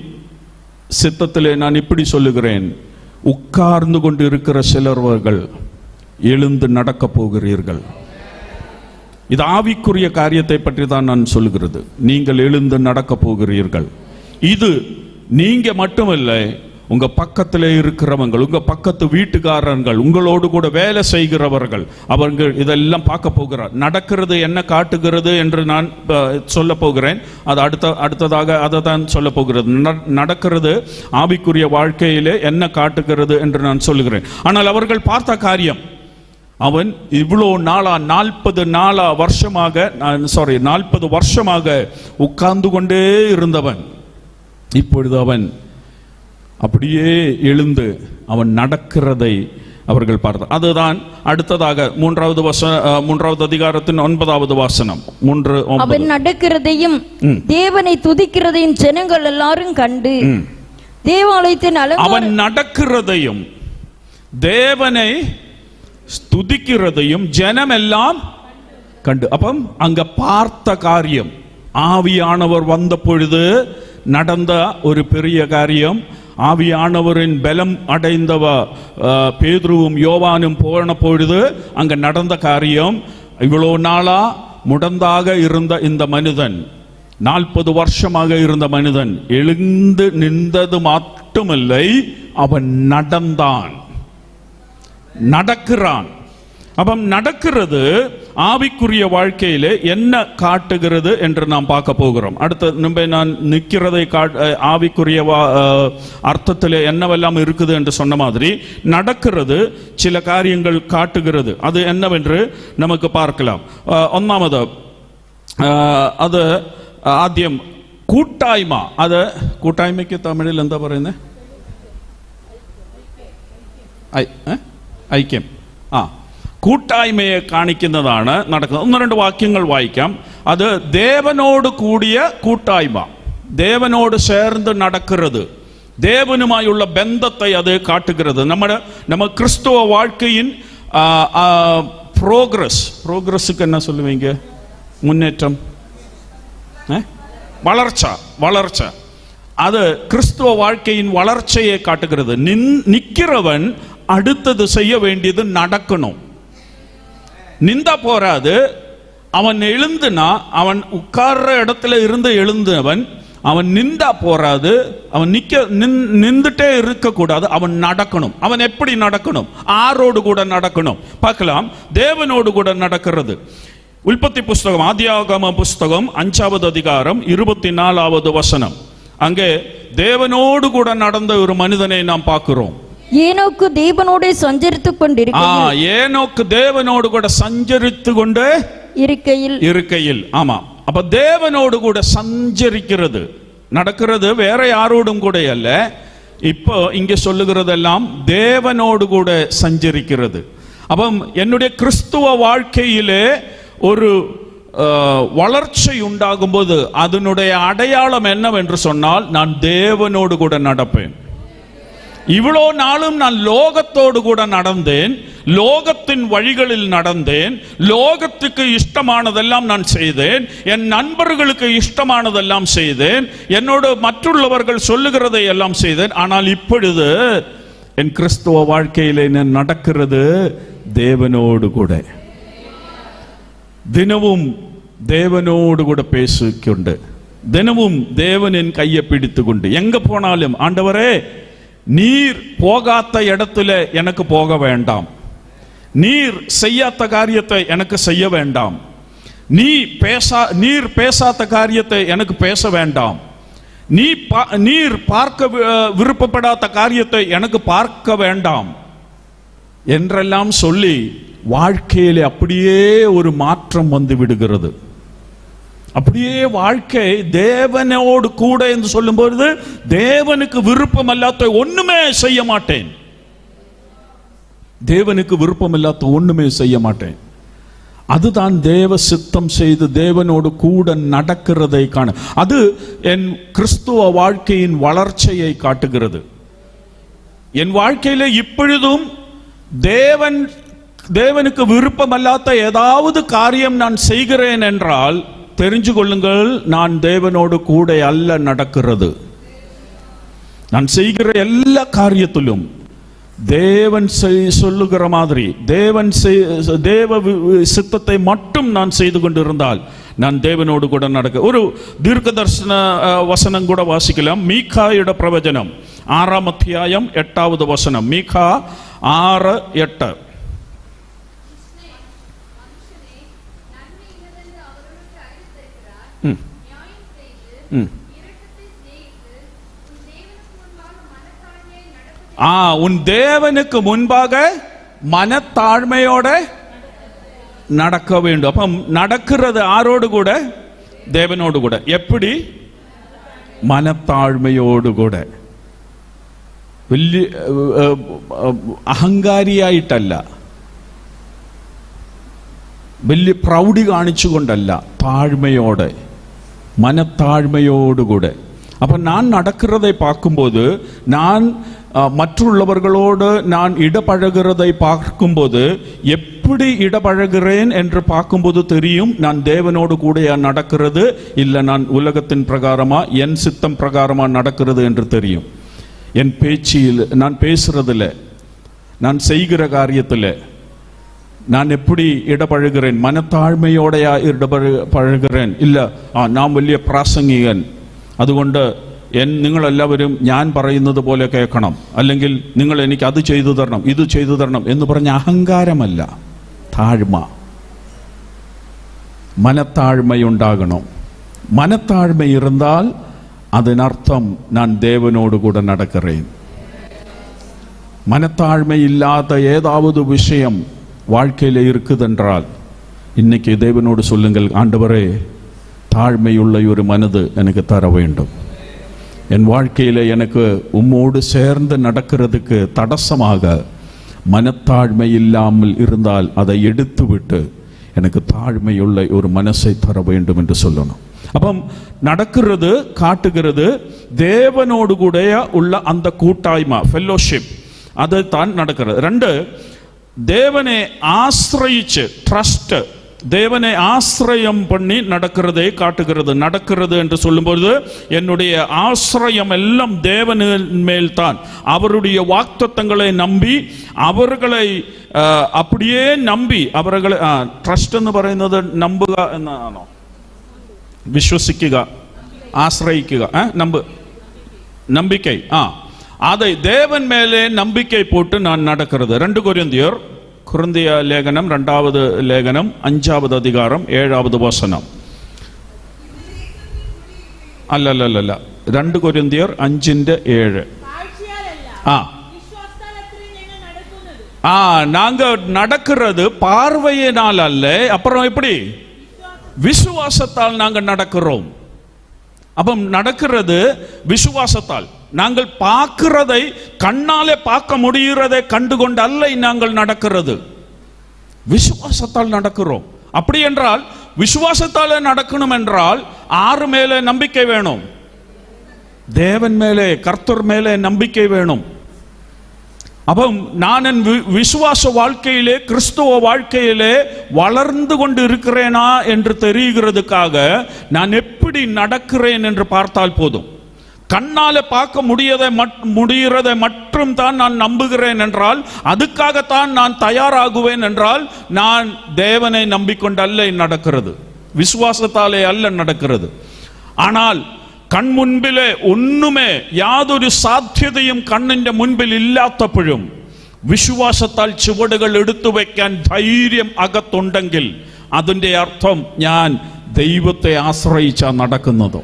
சித்தத்திலே நான் இப்படி சொல்லுகிறேன், உட்கார்ந்து கொண்டு இருக்கிற சிலர்கள் எழுந்து நடக்க போகிறீர்கள். இது ஆவிக்குரிய காரியத்தை பற்றி தான் நான் சொல்லுகிறது. நீங்கள் எழுந்து நடக்க போகிறீர்கள். இது நீங்க மட்டுமல்ல, உங்க பக்கத்திலே இருக்கிறவங்க, உங்க பக்கத்து வீட்டுக்காரர்கள், உங்களோடு கூட வேலை செய்கிறவர்கள், அவர்கள் இதெல்லாம் பார்க்க போகிறார். நடக்கிறது என்ன காட்டுகிறது என்று நான் சொல்ல போகிறேன். அது அடுத்ததாக அதை தான் சொல்ல போகிறது. நடக்கிறது ஆவிக்குரிய வாழ்க்கையிலே என்ன காட்டுகிறது என்று நான் சொல்லுகிறேன். ஆனால் அவர்கள் பார்த்த காரியம், அவன் இவ்வளோ நாளா 40 வருஷமாக உட்கார்ந்து கொண்டே இருந்தவன், இப்பொழுது அவன் அப்படியே எழுந்து அவன் நடக்கிறதை அவர்கள் பார்த்தார். அதுதான் அடுத்ததாக 3வது அதிகாரத்தின் 9வது வசனம். 3:9. அவன் நடக்கிறதையும் தேவனை துதிக்கிறதையும் ஜனங்கள் எல்லாரும் கண்டு தேவாலயத்தின் அவன் நடக்கிறதையும் தேவனை ஸ்துதிக்கிறதையும் ஜனமெல்லாம் கண்டு. அப்ப அங்க பார்த்த காரியம், ஆவியானவர் வந்த பொழுது நடந்த ஒரு பெரிய காரியம். ஆவியானவரின் பலம் அடைந்தவ பேதுருவும் யோவானும் போன பொழுது அங்க நடந்த காரியம். இவ்வளவு நாளா முடந்தாக இருந்த இந்த மனிதன், 40 வருஷமாக இருந்த மனிதன் எழுந்து நின்றது மட்டுமில்லை, அவன் நடந்தான், நடக்கிறான். அப்ப நடக்கிறது ஆவிக்குரிய வாழ்க்கையிலே என்ன காட்டுகிறது என்று நாம் பார்க்க போகிறோம். அடுத்த நான் நிற்கிறதை ஆவிக்குரிய அர்த்தத்தில் என்னவெல்லாம் இருக்குது என்று சொன்ன மாதிரி நடக்கிறது சில காரியங்கள் காட்டுகிறது. அது என்னவென்று நமக்கு பார்க்கலாம். ഒന്നാമത് അത് ആദ്യം കൂട്ടായ്മ. അത് കൂട്ടായ്മയ്ക്ക് തമിഴിൽ എന്താ പറയുന്നത്? ഐക്യം. കൂട്ടായ്മയെ കാണിക്കുന്നതാണ് നടക്കുന്നത്. 1-2 വാക്യങ്ങൾ വായിക്കാം. അത് ദേവനോട് കൂടിയ കൂട്ടായ്മ, தேவனோடு சேர்ந்து நடக்கிறது, தேவனுமாயுள்ள பந்தத்தை அது காட்டுகிறது. நம்ம கிறிஸ்துவ வாழ்க்கையின் ப்ரோக்ரஸுக்கு என்ன சொல்லுவீங்க? முன்னேற்றம், வளர்ச்சி. அது கிறிஸ்துவ வாழ்க்கையின் வளர்ச்சியை காட்டுகிறது. நிற்கிறவன் அடுத்தது செய்ய வேண்டியது நடக்கணும். நிந்தா போராது. அவன் எழுந்துனா, அவன் உட்கார்ற இடத்துல இருந்து எழுந்தவன் அவன் நின்றா போறாது, அவன் நின்றுட்டே இருக்கக்கூடாது, அவன் நடக்கணும். அவன் எப்படி நடக்கணும்? ஆரோடு கூட நடக்கணும். பார்க்கலாம், தேவனோடு கூட நடக்கிறது. உல்பத்தி புஸ்தகம், ஆதியாகம புஸ்தகம் 5வது அதிகாரம் 24வது வசனம். அங்கே தேவனோடு கூட நடந்த ஒரு மனிதனை நாம் பார்க்கிறோம். ஏனோக்கு தேவனோடு சஞ்சரித்துக் கொண்டிருக்கையில், ஏனோக்கு தேவனோடு கூட சஞ்சரித்து கொண்டு இருக்கையில். ஆமா, அப்ப தேவனோடு கூட சஞ்சரிக்கிறது, நடக்கிறது வேற யாரோடும் கூட அல்ல. இப்போ இங்க சொல்லுகிறதெல்லாம் தேவனோடு கூட சஞ்சரிக்கிறது. அப்ப என்னுடைய கிறிஸ்துவ வாழ்க்கையிலே ஒரு வளர்ச்சி உண்டாகும் போது அதனுடைய அடையாளம் என்னவென்று சொன்னால், நான் தேவனோடு கூட நடப்பேன். இவ்வளோ நாளும் நான் லோகத்தோடு கூட நடந்தேன், லோகத்தின் வழிகளில் நடந்தேன், லோகத்துக்கு இஷ்டமானதெல்லாம் நான் செய்தேன், என் நண்பர்களுக்கு இஷ்டமானதெல்லாம் செய்தேன், என்னோடு மற்றுள்ளவர்கள் சொல்லுகிறதை எல்லாம் செய்தேன். ஆனால் இப்பொழுது என் கிறிஸ்துவ வாழ்க்கையிலே நான் நடக்கிறது தேவனோடு கூட. தினமும் தேவனோடு கூட பேசிக்கொண்டு, தினமும் தேவனின் கையை பிடித்து கொண்டு, எங்க போனாலும் ஆண்டவரே, நீர் போகாத இடத்துல எனக்கு போக வேண்டாம், நீர் செய்யாத காரியத்தை எனக்கு செய்ய வேண்டாம், நீர் பேசாத காரியத்தை எனக்கு பேச வேண்டாம், நீர் பார்க்க விருப்பப்படாத காரியத்தை எனக்கு பார்க்க வேண்டாம் என்றெல்லாம் சொல்லி வாழ்க்கையிலே அப்படியே ஒரு மாற்றம் வந்து விடுகிறது. அப்படியே வாழ்க்கை தேவனோடு கூட என்று சொல்லும்போது, தேவனுக்கு விருப்பம் இல்லாத ஒண்ணுமே செய்ய மாட்டேன், தேவனுக்கு விருப்பம் இல்லாத ஒண்ணுமே செய்ய மாட்டேன். அதுதான் தேவ சித்தம் செய்து தேவனோடு கூட நடக்கிறதை காண, அது என் கிறிஸ்துவ வாழ்க்கையின் வளர்ச்சியை காட்டுகிறது. என் வாழ்க்கையில இப்பொழுதும் தேவனுக்கு விருப்பம் அல்லாத ஏதாவது காரியம் நான் செய்கிறேன் என்றால் தெரிஞ்சு கொள்ளுங்கள், நான் தேவனோடு கூட அல்ல நடக்கிறது. நான் செய்கிற எல்லா காரியத்திலும் தேவன் சொல்லுகிற மாதிரி தேவ சித்தத்தை மட்டும் நான் செய்து கொண்டிருந்தால் நான் தேவனோடு கூட நடக்க. ஒரு தீர்க்க தரிசன வசனம் கூட வாசிக்கலாம். மீகாயோட பிரவச்சனம் 6ஆம் அத்தியாயம் 8வது வசனம். மீகா 6:8. உன் தேவனுக்கு முன்பாக மனத்தாழ்மையோட நடக்க வேண்டும். அப்ப நடக்கிறது ஆரோடு கூட? தேவனோடு கூட. எப்படி? மனத்தாழ்மையோடு கூட. വലിയ അഹങ്കാരിയായിട്ടല്ല, വലിയ പ്രൗഢി കാണിച്ചുകൊണ്ടല്ല, താഴ്മയോടെ, மனத்தாழ்மையோடு. அப்ப நான் நடக்கிறதை பார்க்கும்போது, நான் மற்றுள்ளவர்களோடு நான் இடபழகிறதை பார்க்கும்போது, எப்படி இடபழகிறேன் என்று பார்க்கும்போது தெரியும் நான் தேவனோடு கூட நடக்கிறது இல்லை நான் உலகத்தின் பிரகாரமா என் சித்தம் பிரகாரமா நடக்கிறது என்று தெரியும். என் பேச்சில், நான் பேசுறதில்ல, நான் செய்கிற காரியத்தில் நான் எப்படி இடபழகிறேன், மனத்தாழ்மையோடையா இடபழகிறேன்? ഇല്ല, നാം വലിയ പ്രാസംഗികൻ, അതുകൊണ്ട് നിങ്ങളെല്ലാവരും ഞാൻ പറയുന്നത് പോലെ കേൾക്കണം, അല്ലെങ്കിൽ നിങ്ങൾ എനിക്ക് അത് ചെയ്തു തരണം, ഇത് ചെയ്തു തരണം എന്ന് പറഞ്ഞ അഹങ്കാരമല്ല, താഴ്മ, മനത്താഴ്മയുണ്ടാകണം. മനത്താഴ്മ இருந்தால் அதனர்த்தம் நான் தேவனோடு கூட நடக்கிறேன். மனத்தாழ்மை இல்லாத ஏதாவது விஷயம் வாழ்க்கையில் இருக்குதென்றால் இன்னைக்கு தேவனோடு சொல்லுங்கள், ஆண்டவரே, தாழ்மையுள்ள ஒரு மனது எனக்கு தர வேண்டும். என் வாழ்க்கையில் எனக்கு உம்மோடு சேர்ந்து நடக்கிறதுக்கு தடசமாக மனத்தாழ்மை இல்லாமல் இருந்தால் அதை எடுத்துவிட்டு எனக்கு தாழ்மையுள்ள ஒரு மனசை தர வேண்டும் என்று சொல்லணும். അപ്പം നടക്കുന്നത് കാട്ടുகிறது தேவனோடு கூட உள்ள அந்த கூட்டாய்மை, ஃபெல்லோஷிப், அது தான் நடக்கிறது. 2, தேவனை ஆசிரியிச்சு, ட்ரஸ்ட், தேவனை ஆசிரியம் பண்ணி நடக்கிறதை காட்டுகிறது. நடக்கிறது என்று சொல்லும்போது என்னுடைய ஆசிரியம் எல்லாம் தேவனின் மேல் தான். அவருடைய வாக்குத்தத்தங்களை நம்பி, அவர்களை அப்படியே நம்பி, அவர்களை ട്രസ്റ്റ് എന്ന് പറയുന്നത് നമ്പുക എന്നാണോ? വിശ്വസിക്കുക, ஆசிரியிക്കുക நம்பிக்கை அதை தேவன் மேலே நம்பிக்கை போட்டு நான் நடக்கிறது. 2 கொரிந்திய லேகனம் 2வது லேகனம் 5வது அதிகாரம் 7வது வசனம். அல்ல 2 கொரிந்தியர் 5:7. நாங்க நடக்கிறது பார்வையினால் அல்ல, அப்புறம் எப்படி? விசுவாசத்தால் நாங்க நடக்கிறோம். அப்ப நடக்கிறது விசுவாசத்தால். நாங்கள் பார்க்கிறதை, கண்ணாலே பார்க்க முடிகிறதை கண்டுகொண்டு அல்ல நாங்கள் நடக்கிறது, விசுவாசத்தால் நடக்கிறோம். அப்படி என்றால் விசுவாசத்தாலே நடக்கணும் என்றால் ஆறு மேலே நம்பிக்கை வேணும்? தேவன் மேலே, கர்த்தர் மேலே நம்பிக்கை வேணும். அப்போ நான் என் விசுவாச வாழ்க்கையிலே, கிறிஸ்துவ வாழ்க்கையிலே வளர்ந்து கொண்டு இருக்கிறேனா என்று தெரிகிறதுக்காக நான் எப்படி நடக்கிறேன் என்று பார்த்தால் போதும். கண்ணால பார்க்க முடிகிறதை மட்டும் தான் நான் நம்புகிறேன் என்றால், அதுக்காகத்தான் நான் தயாராகுவேன் என்றால், நான் தேவனை நம்பிக்கொண்டு அல்ல நடக்கிறது, விசுவாசத்தாலே அல்ல நடக்கிறது. ஆனால் கண் മുൻപിലെ ഒന്നുമേ യാതൊരു സാധ്യതയും കണ്ണിന്റെ മുൻപിൽ ഇല്ലാത്തപ്പോഴും വിശ്വാസത്താൽ ചുവടുകൾ എടുത്തു വയ്ക്കാൻ ധൈര്യം അകത്തുണ്ടെങ്കിൽ അതിന്റെ അർത്ഥം ഞാൻ ദൈവത്തെ ആശ്രയിച്ചാ നടക്കുന്നത്,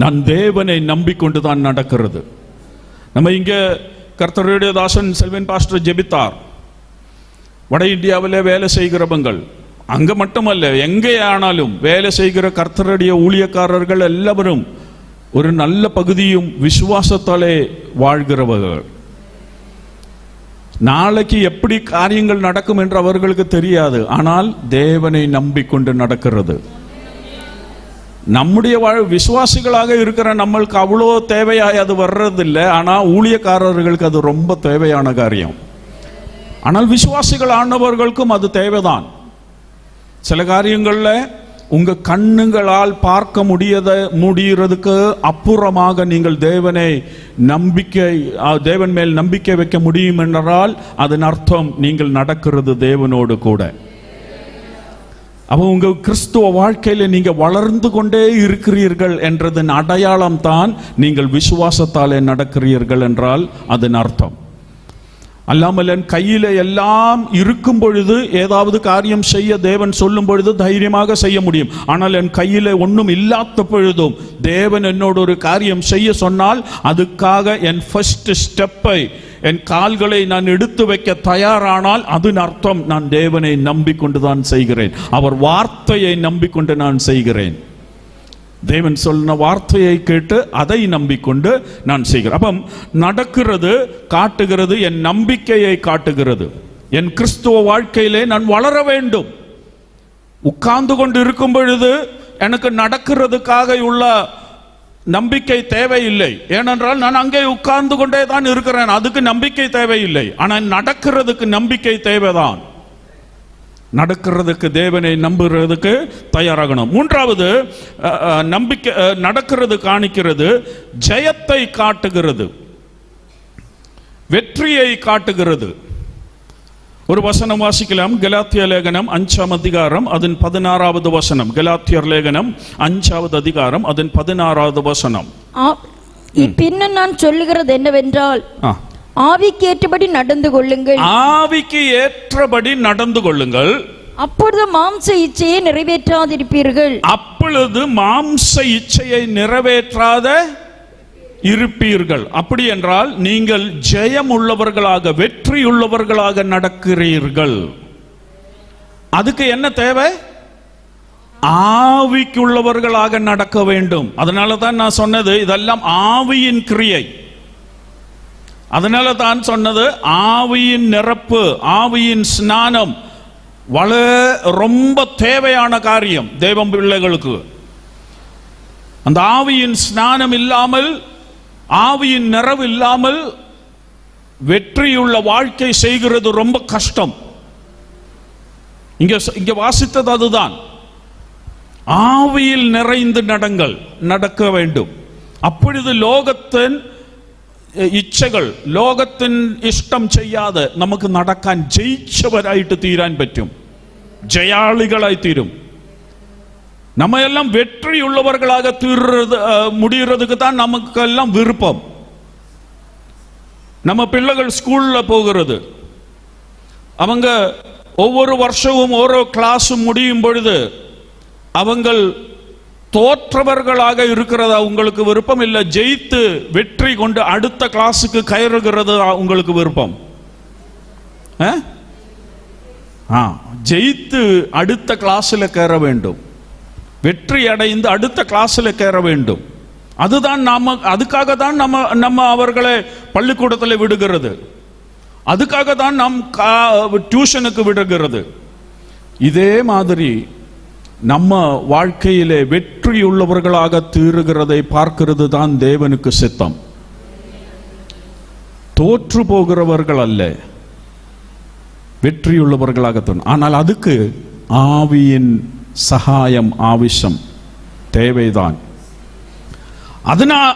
நான் தேவனை நம்பிக்கொண்டு தான் நடக்கிறது. நம்ம இங்க கர்த்தருடைய தாசன் செல்வன் பாஸ்டர் ஜெபித்தார். வட இந்தியாவிலே வேலை செய்கிறவங்கள், அங்க மட்டுமல்ல எங்கே ஆனாலும் வேலை செய்கிற கர்த்தருடைய ஊழியக்காரர்கள் எல்லாரும் ஒரு நல்ல பகுதியும் விசுவாசத்தாலே வாழ்கிறவர்கள். நாளைக்கு எப்படி காரியங்கள் நடக்கும் என்று அவர்களுக்கு தெரியாது, ஆனால் தேவனை நம்பிக்கொண்டு நடக்கிறது. நம்முடைய விசுவாசிகளாக இருக்கிற நம்மளுக்கு அவ்வளோ தேவையாய் அது வர்றதில்லை, ஆனால் ஊழியக்காரர்களுக்கு அது ரொம்ப தேவையான காரியம். ஆனால் விசுவாசிகள் ஆனவர்களுக்கும் அது தேவைதான். சில காரியங்கள்ல உங்க கண்ணுங்களால் பார்க்க முடியறதுக்கு அப்புறமாக நீங்கள் தேவன் மேல் நம்பிக்கை வைக்க முடியும் என்றால் அதன் அர்த்தம் நீங்கள் நடக்கிறது தேவனோடு கூட. அப்போ உங்க கிறிஸ்துவ வாழ்க்கையில நீங்க வளர்ந்து கொண்டே இருக்கிறீர்கள் என்றதன் அடையாளம் தான் நீங்கள் விசுவாசத்தாலே நடக்கிறீர்கள் என்றால் அதன் அர்த்தம். அல்லாமல் என் கையில எல்லாம் இருக்கும் பொழுது ஏதாவது காரியம் செய்ய தேவன் சொல்லும் பொழுது தைரியமாக செய்ய முடியும். ஆனால் என் கையில ஒன்றும் இல்லாத பொழுதும் தேவன் என்னோட ஒரு காரியம் செய்ய சொன்னால் அதுக்காக என் ஃபர்ஸ்ட் ஸ்டெப்பை, என் கால்களை நான் எடுத்து வைக்க தயாரானால் அதன் அர்த்தம் நான் தேவனை நம்பிக்கொண்டுதான் செய்கிறேன், அவர் வார்த்தையை நம்பிக்கொண்டு நான் செய்கிறேன். தேவன் சொன்ன வார்த்தையை கேட்டு அதை நம்பிக்கொண்டு நான் செய்கிறேன். அப்ப நடக்கிறது காட்டுகிறது, என் நம்பிக்கையை காட்டுகிறது. என் கிறிஸ்துவ வாழ்க்கையிலே நான் வளர வேண்டும். உட்கார்ந்து கொண்டு இருக்கும் பொழுது எனக்கு நடக்கிறதுக்காக உள்ள நம்பிக்கை தேவையில்லை. ஏனென்றால் நான் அங்கே உட்கார்ந்து கொண்டே தான் இருக்கிறேன், அதுக்கு நம்பிக்கை தேவையில்லை. ஆனால் நடக்கிறதுக்கு நம்பிக்கை தேவைதான். நடக்கிறதுக்கு தேவனை நம்புறதுக்கு தயாராகணும். மூன்றாவது நம்பிக்கை நடக்கிறது காணிக்கிறது, ஜெயத்தை காட்டுகிறது, வெற்றியை காட்டுகிறது. ஒரு வசனம் வாசிக்கலாம். கலாத்திய லேகனம் 5ஆம் அதிகாரம் அதன் 16வது வசனம். கலாத்தியர் லேகனம் 5வது அதிகாரம் அதன் 16வது வசனம். பின்ன நான் சொல்லுகிறது என்னவென்றால், ஆவிக்கு ஏற்றபடி நடந்து கொள்ளுங்கள், ஆவிக்கு ஏற்றபடி நடந்து கொள்ளுங்கள், அப்பொழுது மாம்ச இச்சையை நிறைவேற்றாதிருப்பீர்கள். அப்பொழுது மாம்ச இச்சையை நிறைவேற்றாத இருப்பீர்கள். அப்படி என்றால் நீங்கள் ஜெயம் உள்ளவர்களாக, வெற்றி உள்ளவர்களாக நடக்கிறீர்கள். அதுக்கு என்ன தேவை? ஆவிக்குள்ளவர்களாக நடக்க வேண்டும். அதனால தான் நான் சொன்னது இதெல்லாம் ஆவியின் கிரியை. அதனால தான் சொன்னது ஆவியின் நிரப்பு, ஆவியின் ஸ்நானம் ரொம்ப தேவையான காரியம் தேவ பிள்ளைகளுக்கு. அந்த ஆவியின் ஸ்நானம் இல்லாமல், ஆவியின் நிறைவு இல்லாமல் வெற்றியுள்ள வாழ்க்கை செய்கிறது ரொம்ப கஷ்டம். இங்க வாசித்தது அதுதான். ஆவியில் நிறைந்து நடக்க வேண்டும். அப்பொழுது லோகத்தின் ഇച്ഛകൾ, ലോകത്തിൻ ഇഷ്ടം ചെയ്യാതെ നമുക്ക് നടക്കാൻ ജയിച്ചവരായിട്ട് തീരാൻ പറ്റും, ജയാളികളായി തീരും. நம்ம எல்லாம் வெற்றி உள்ளவர்களாக முடியறதுக்கு தான் நமக்கு எல்லாம் விருப்பம். நம்ம பிள்ளைகள் ஸ்கூல்ல போகிறது, அவங்க ஒவ்வொரு வருஷமும் ஓரோ கிளாஸ் முடியும் பொழுது அவங்கள் தோற்றவர்களாக இருக்கிறதா உங்களுக்கு விருப்பம், இல்லை ஜெயித்து வெற்றி கொண்டு அடுத்த கிளாஸுக்கு கயறுகிறது உங்களுக்கு விருப்பம்? ஜெயித்து அடுத்த கிளாஸில் கயற வேண்டும், வெற்றி அடைந்து அடுத்த கிளாஸில் கயற வேண்டும். அதுதான் அதுக்காக தான் நம்ம அவர்களை பள்ளிக்கூடத்தில் விடுகிறது, அதுக்காக தான் நாம் டியூஷனுக்கு விடுகிறது. இதே மாதிரி நம்ம வாழ்க்கையிலே வெற்றியுள்ளவர்களாக தீருகிறதை பார்க்கிறது தான் தேவனுக்கு சித்தம். தோற்று போகிறவர்கள் அல்ல, வெற்றியுள்ளவர்களாக தோணும். ஆனால் அதுக்கு ஆவியின் சகாயம் ஆവശ്யம், தேவைதான்.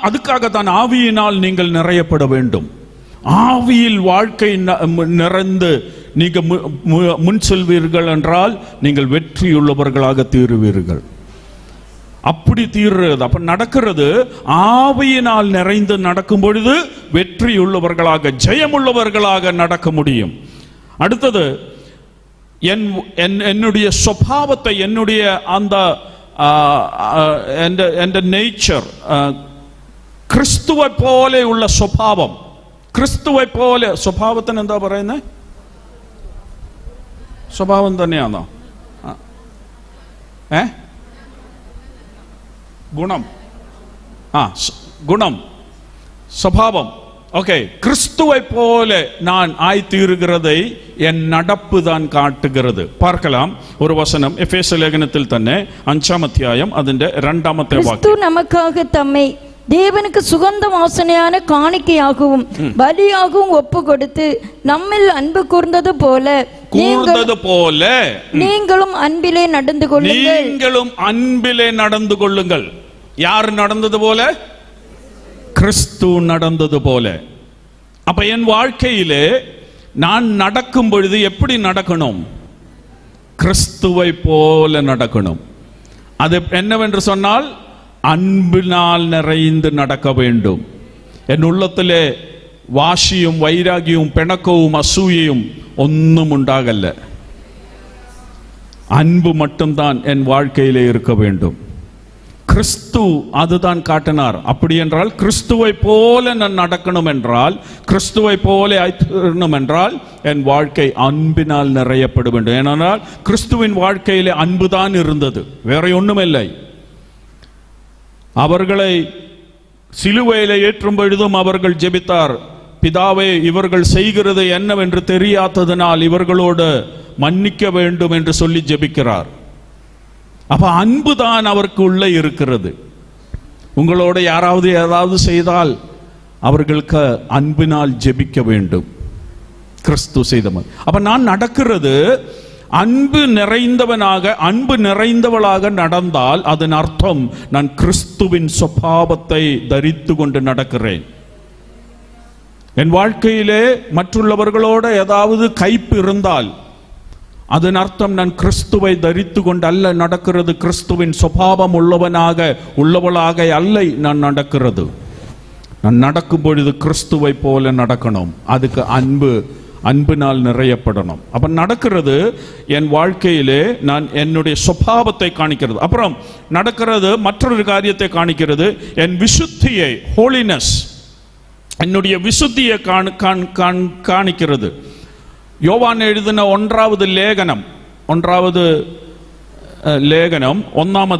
அதுக்காக தான் ஆவியினால் நீங்கள் நிறையப்பட வேண்டும். ஆவியில் வாழ்க்கை நிறைந்து நீங்க முன் செல்வீர்கள் என்றால் நீங்கள் வெற்றியுள்ளவர்களாக தீருவீர்கள். அப்படி தீர்றது அப்ப நடக்கிறது ஆவியினால் நிறைந்து நடக்கும் பொழுது வெற்றியுள்ளவர்களாக, ஜெயமுள்ளவர்களாக நடக்க முடியும். அடுத்தது, என்னுடைய சுபாவத்தை, என்னுடைய அந்த நேச்சர், ക്രിസ്തുവെ പോലെയുള്ള സ്വഭാവം, ക്രിസ്തുവെ പോലെ സ്വഭാവത്തിന് എന്താ പറയുന്നത്? സ്വഭാവം തന്നെയാണോ? ഗുണം, ഗുണം, സ്വഭാവம். ஓகே, கிறிஸ்துவை போல நான் ஆய்த்தீருகிறதை என் நடப்பு தான் காட்டுகிறது. பார்க்கலாம் ஒரு வசனம் எபேசு லேகனத்தில் തന്നെ 5ஆம் அத்தியாயம் അതിന്റെ 2ஆമത്തെ വാക്യം. கிறிஸ்து நமக்காக தம்மை தேவனுக்கு சுகந்த வாசனையான காணிக்கையாகவும் பலியாகவும் ஒப்பு கொடுத்து நம்மில் அன்பு கூர்ந்தது போல நீங்களும் அன்பிலே நடந்து கொள்ளுங்கள். நீங்களும் அன்பிலே நடந்து கொள்ளுங்கள். யார் நடந்தது போல? கிறிஸ்து நடந்தது போல. அப்ப என் வாழ்க்கையிலே நான் நடக்கும் பொழுது எப்படி நடக்கணும்? கிறிஸ்துவை போல நடக்கணும். அது என்னவென்று சொன்னால் அன்பினால் நிறைந்து நடக்க வேண்டும். என் உள்ளத்திலே வாசியும் வைராகியும் பிணக்கവും அசூயையும் ஒன்றும் உண்டாகல்ல. அன்பு மட்டும்தான் என் வாழ்க்கையிலே இருக்க வேண்டும். கிறிஸ்து அதுதான் காட்டினார். அப்படி என்றால் கிறிஸ்துவை போல நான் நடக்கணும் என்றால், கிறிஸ்துவை போல ஆயிடணும் என்றால் என் வாழ்க்கை அன்பினால் நிறையப்பட வேண்டும். ஏனென்றால் கிறிஸ்துவின் வாழ்க்கையிலே அன்புதான் இருந்தது, வேற ஒண்ணுமில்லை. அவர்களை சிலுவையிலே ஏற்றும் பொழுதும் அவர்கள் ஜெபித்தார், பிதாவே இவர்கள் செய்கிறது என்னவென்று தெரியாததனால் இவர்களோடு மன்னிக்க வேண்டும் என்று சொல்லி ஜெபிக்கிறார். அப்ப அன்புதான் அவருக்கு உள்ளே இருக்கிறது. உங்களோட யாராவது ஏதாவது செய்தால் அவர்களுக்கு அன்பினால் ஜெபிக்க வேண்டும், கிறிஸ்து செய்தவர். அப்ப நான் நடக்கிறது அன்பு நிறைந்தவனாக, அன்பு நிறைந்தவளாக நடந்தால் அதன் அர்த்தம் நான் கிறிஸ்துவின் சுபாவத்தை தரித்து கொண்டு நடக்கிறேன். என் வாழ்க்கையிலே மற்றுள்ளவர்களோட ஏதாவது கைப்பு இருந்தால் அதன் அர்த்தம் நான் கிறிஸ்துவை தரித்து கொண்டு அல்ல நடக்கிறது, கிறிஸ்துவின் சுபாவம் உள்ளவளாக அல்ல நான் நடக்கிறது. நான் நடக்கும் பொழுது கிறிஸ்துவை போல நடக்கணும். அதுக்கு அன்பினால் நிறையப்படணும். அப்ப நடக்கிறது என் வாழ்க்கையிலே நான் என்னுடைய சுபாவத்தை காணிக்கிறது. அப்புறம் நடக்கிறது மற்றொரு காரியத்தை காணிக்கிறது, என் விசுத்தியை, ஹோலினஸ், என்னுடைய விசுத்தியை காணிக்கிறது. யோவான் எழுதின 1வது லேகனம் 1ஆம்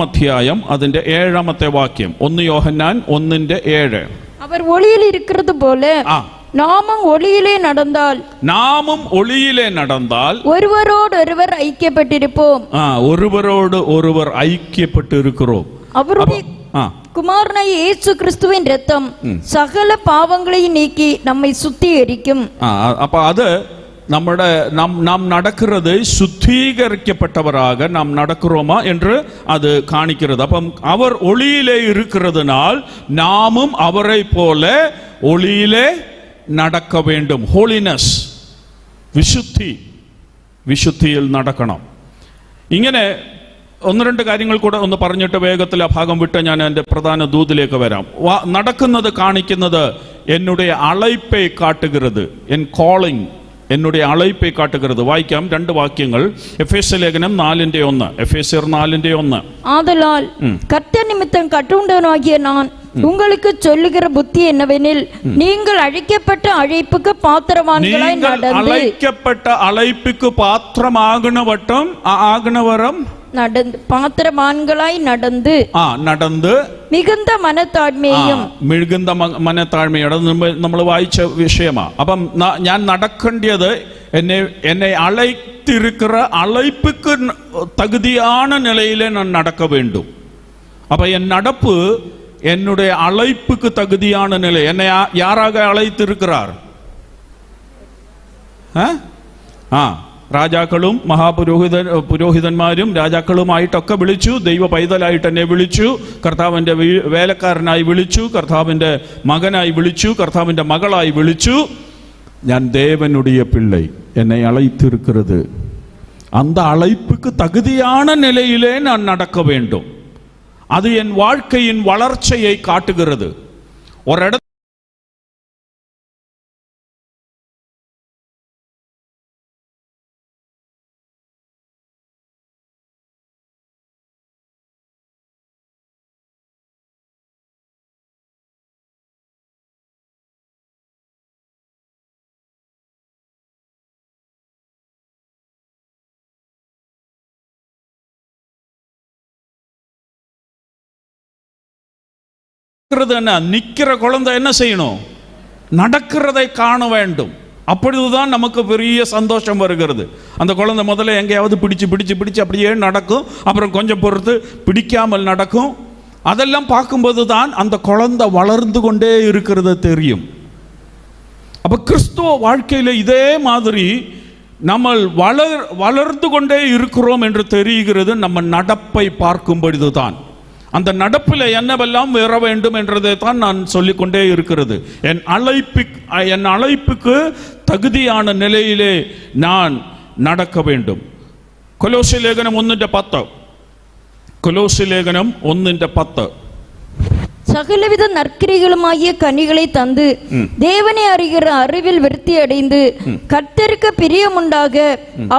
அத்தியாயம் അതിന്റെ 7ஆമത്തെ വാക്യം. 1 യോഹന്നാൻ 1:7. அவர் ஒளியில் இருக்கிறது போல நாமும் ஒளியிலே நடந்தால் ஒருவரோடொருவர் ஐக்கியப்பட்டிருப்போம். ஒருவரோடு ஒருவர் ஐக்கியப்பட்டிருக்கிறோம். அவருடைய குமாரனாகிய இயேசு கிறிஸ்துவின் இரத்தம் சகல பாவங்களை நீக்கி நம்மை சுத்திகரிக்கும். அப்ப அது நாம் நடக்கிறது சுத்திகரிக்கப்பட்டவராக நாம் நடக்கிறோமா என்று அது காணிக்கிறது. அப்ப அவர் ஒளியிலே இருக்கிறதுனால் நாமும் அவரை போல ஒளியிலே நடக்க வேண்டும். ஹோலினஸ், വിശുദ്ധിയിൽ നടക്കണം. ഇങ്ങനെ ഒന്ന് രണ്ട് കാര്യങ്ങൾ കൂടെ ഒന്ന് പറഞ്ഞിട്ട് വേഗത്തിൽ ആ ഭാഗം വിട്ട് ഞാൻ എൻ്റെ പ്രധാന ദൂതിലേക്ക് വരാം. നടക്കുന്നത് കാണിക്കുന്നത് என்னுடைய அழைப்பை காட்டுகிறது, என் காலிங், என்னுடைய அழைப்பை காட்டுகிறது. வாய்ക്കാം രണ്ട് വാക്യങ്ങൾ. എഫേസ്യ ലേഖനം 4:1. എഫേസ്യർ 4:1. ஆதலால் கர்த்தர் நிமித்தம் கட்டுண்டவனாகிய நான் உங்களுக்கு சொல்லுகிற புத்தி என்னவெனில், நீங்கள் அழைக்கப்பட்ட அழைப்புக்கு பாத்திரவான்களாய் நடந்து, அழைக்கப்பட்ட அழைப்புக்கு பாத்திரமாகுனவட்டம் ஆகுனவரம் நடந்து, பாத்திரவான்களாய் நடந்து നടന്ന് മികുந்த മനത്താഴ്മയും, മികുந்த മനത്താഴ്മയോടെ നമ്മൾ വായിച്ച വിഷയമാ. അപ്പം ഞാൻ നടക്കേണ്ടത് என்னை அழைத்திருக்கிற அழைப்புக்கு தகுதியான நிலையிலே நான் நடக்க வேண்டும். அப்ப என் நடப்பு என்னுடைய அழைப்புக்கு தகுதியான நிலை. என்னை யாராக அழைத்திருக்கிறார்? രാജാക്കളും പുരോഹിതന്മാരും രാജാക്കളുമായിട്ടൊക്കെ വിളിച്ചു. ദൈവ പൈതലായിട്ട് എന്നെ വിളിച്ചു. കർത്താവിൻ്റെ വേലക്കാരനായി വിളിച്ചു. കർത്താവിൻ്റെ മകനായി വിളിച്ചു. കർത്താവിൻ്റെ മകളായി വിളിച്ചു. ഞാൻ ദേവനുடைய பிள்ளை, என்னை அழைத்திருக்கிறது. அந்த அழைப்புக்கு தகுதியான நிலையிலே நான் நடக்க வேண்டும். அது என் வாழ்க்கையின் வளர்ச்சியை காட்டுகிறது. ஒரு இடத்துல நிக்கிற குழந்தை என்ன செய்யணும்? நடக்கிறதை காண வேண்டும். அப்பொழுதுதான் நமக்கு பெரிய சந்தோஷம் வருகிறது. அந்த குழந்தை முதல்ல எங்கேயாவது பிடிச்சு அப்படியே நடக்கும். அப்புறம் கொஞ்சம் பொறுத்து பிடிக்காமல் நடக்கும். அதெல்லாம் பார்க்கும்போது தான் அந்த குழந்தை வளர்ந்து கொண்டே இருக்கிறது தெரியும். அப்ப கிறிஸ்துவ வாழ்க்கையில இதே மாதிரி நம்ம வளர்ந்து கொண்டே இருக்கிறோம் என்று தெரிகிறது நம்ம நடப்பை பார்க்கும் பொழுதுதான். அந்த நடப்பில் என்னவெல்லாம் வர வேண்டும் என்றதை தான் நான் சொல்லிக்கொண்டே இருக்கிறது. என் அழைப்புக்கு தகுதியான நிலையிலே நான் நடக்க வேண்டும். கொலோசி லேகனம் 1:10. கொலோசி லேகனம் 1:10. சகலவித நற்கிரிகளுமாகிய கனிகளை தந்து தேவனை அறிகிற அறிவில் விருத்தி அடைந்து கர்த்தருக்கு பிரியமுண்டாக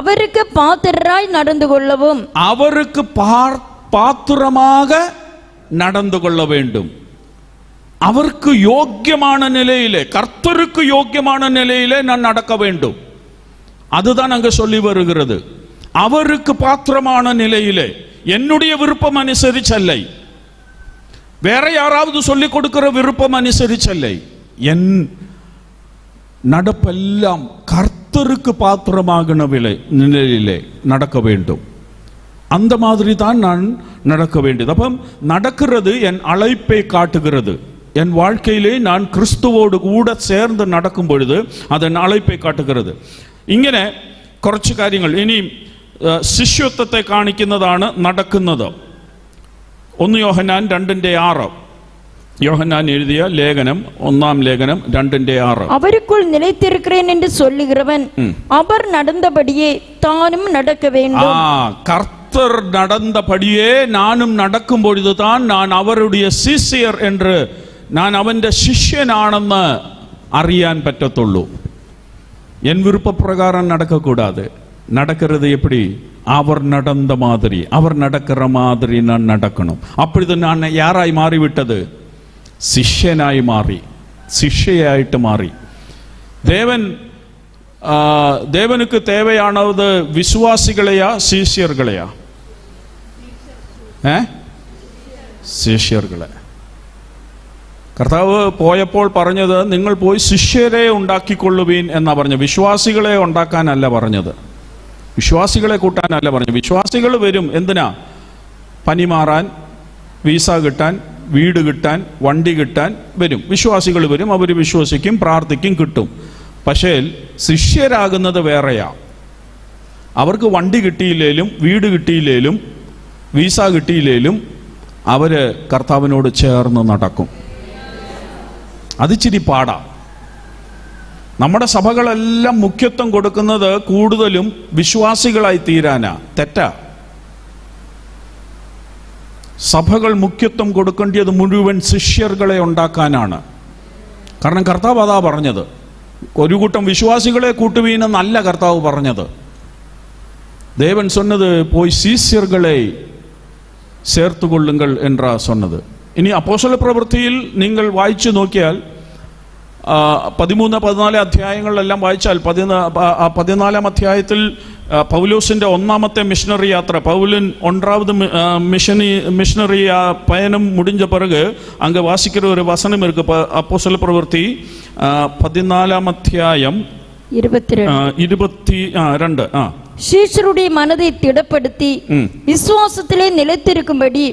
அவருக்கு பாத்திரராய் நடந்து கொள்ளவும், அவருக்கு பாத்திரமாக நடந்து கொள்ள வேண்டும். அவருக்கு யோக்கியமான நிலையிலே, கர்த்தருக்கு யோக்கியமான நிலையிலே நான் நடக்க வேண்டும். அதுதான் அங்க சொல்லி வருகிறது. அவருக்கு பாத்திரமான நிலையிலே, என்னுடைய விருப்பம் அனுசரிச்சல்லை, வேற யாராவது சொல்லிக் கொடுக்கிற விருப்பம் அனுசரிச்சல்லை. என் நடப்பெல்லாம் கர்த்தருக்கு பாத்திரமாகின நிலையிலே நடக்க வேண்டும். அந்த மாதிரி தான் நான் நடக்க வேண்டியது. அப்போ நடக்கிறது என் அழைப்பை காட்டுகிறது. என் வாழ்க்கையிலே நான் கிறிஸ்துவோடு கூட சேர்ந்து நடக்கும் பொழுது அதன் அழைப்பை காட்டுகிறது. ഇങ്ങനെ കുറച്ച് കാര്യങ്ങൾ ഇനി ശിഷ്യത്വത്തെ കാണിക്കുന്നതാണ് നടക്കുന്നത്. 1 യോഹന്നാൻ 2:6. யோகன்னான் எழுதிய லேகனம் 1ஆம் லேகனம் 2:6. அவருக்குள் நிலைத்திருக்கிறேன் என்று சொல்லுகிறவன் அவர் நடந்தபடியே தானும் நடக்க வேண்டும். கர்த்தர் நடந்தபடியே நானும் நடக்கும் பொழுதுதான் நான் அவருடைய சிஷ்யர் என்று, நான் அவന്റെ சிஷ்யனாണെന്ന് അറിയാൻ പറ്റത്തുള്ളൂ. என் விருப்ப பிரகாரம் நடக்கக்கூடாது. நடக்கிறது எப்படி? அவர் நடந்த மாதிரி, அவர் நடக்கிற மாதிரி நான் நடக்கணும். அப்பொழுது நான் யாராய் மாறிவிட்டது? சிஷ்யனாய் மாறி, சிஷ்யையாயிட்டு மாறி. தேவனுக்கு தேவையானது விசுவாசிகளையா சிஷ்யர்களையா? ശിഷ്യർകളെ. കർത്താവ് പോയപ്പോൾ പറഞ്ഞത് നിങ്ങൾ പോയി ശിഷ്യരെ ഉണ്ടാക്കിക്കൊള്ളുവീൻ എന്നാ പറഞ്ഞത്. വിശ്വാസികളെ ഉണ്ടാക്കാനല്ല പറഞ്ഞത്, വിശ്വാസികളെ കൂട്ടാനല്ല പറഞ്ഞത്. വിശ്വാസികൾ വരും എന്തിനാ? പനി മാറാൻ, വീസ കിട്ടാൻ, വീട് കിട്ടാൻ, വണ്ടി കിട്ടാൻ വരും. വിശ്വാസികൾ വരും, അവർ വിശ്വസിക്കും, പ്രാർത്ഥിക്കും, കിട്ടും. പക്ഷേ ശിഷ്യരാകുന്നത് വേറെയാ. അവർക്ക് വണ്ടി കിട്ടിയില്ലേലും, വീട് കിട്ടിയില്ലേലും, വീസ കിട്ടിയില്ലേലും അവര് കർത്താവിനോട് ചേർന്ന് നടക്കും. അതിച്ചിരി പാടാ. നമ്മുടെ സഭകളെല്ലാം മുഖ്യത്വം കൊടുക്കുന്നത് കൂടുതലും വിശ്വാസികളായി തീരാനാ. തെറ്റാ. സഭകൾ മുഖ്യത്വം കൊടുക്കേണ്ടത് മുഴുവൻ ശിഷ്യർകളെ ഉണ്ടാക്കാനാണ്. കാരണം കർത്താവ് അതാ പറഞ്ഞത്. ഒരു കൂട്ടം വിശ്വാസികളെ കൂട്ടുവീനെന്നല്ല കർത്താവ് പറഞ്ഞത്. தேவன் சொன்னது போய் சீஷர்களை சேர்த்து கொள்ளுங்கள் என்றா சொன்னது. இனி அப்போஸ்தல പ്രവൃത്തിയിൽ നിങ്ങൾ വായിച്ചു നോക്കിയാൽ 13, 14 അധ്യായങ്ങളിലെല്ലാം വായിച്ചാൽ 14 അധ്യായത്തിൽ പൗലോസിന്റെ ഒന്നാമത്തെ മിഷണറി യാത്ര, പൗലൻ ഒன்றாவது மிஷனரி பயணம் முடிஞ்ச பிறகு அங்க வாசிக்கிற ஒரு வசனம் இருக்கு. அப்போஸ்தல பிரவൃத்தி 14 அத்தியாயம் 22. சீஷருடைய மனதை திடப்படுத்தி விசுவாசத்திலே நிலைத்திருக்கும்படி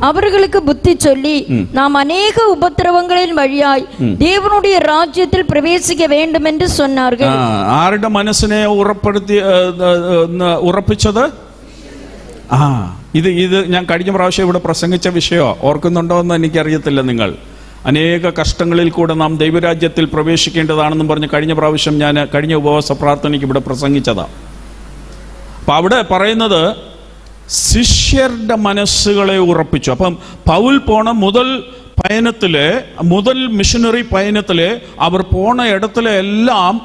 அவர்களுக்கு புத்தி சொல்லி நாம் அநேக உபத்திரவங்களின் வழியாய் தேவனுடைய ராஜ்யத்தில் பிரவேசிக்க வேண்டும் என்று சொன்னார்கள். ആരുടെ മനസ്സിനെ ഉറപ്പിച്ചത്? ഇത് ഞാൻ കഴിഞ്ഞ പ്രാവശ്യം ഇവിടെ പ്രസംഗിച്ച വിഷയമോ ഓർക്കുന്നുണ്ടോ എന്ന് എനിക്കറിയത്തില്ല. നിങ്ങൾ അനേക കഷ്ടങ്ങളിൽ കൂടെ നാം ദൈവരാജ്യത്തിൽ പ്രവേശിക്കേണ്ടതാണെന്നും പറഞ്ഞ് കഴിഞ്ഞ പ്രാവശ്യം ഞാൻ കഴിഞ്ഞ ഉപവാസ പ്രാർത്ഥനയ്ക്ക് ഇവിടെ പ്രസംഗിച്ചതാ. അപ്പൊ അവിടെ പറയുന്നത് ശിഷ്യരുടെ മനസ്സുകളെ ഉറപ്പിച്ചു. അപ്പം പൗൽ പോണ முதல் மிஷனரி பயணத்திலே அவர் போன இடத்துல எல்லாம்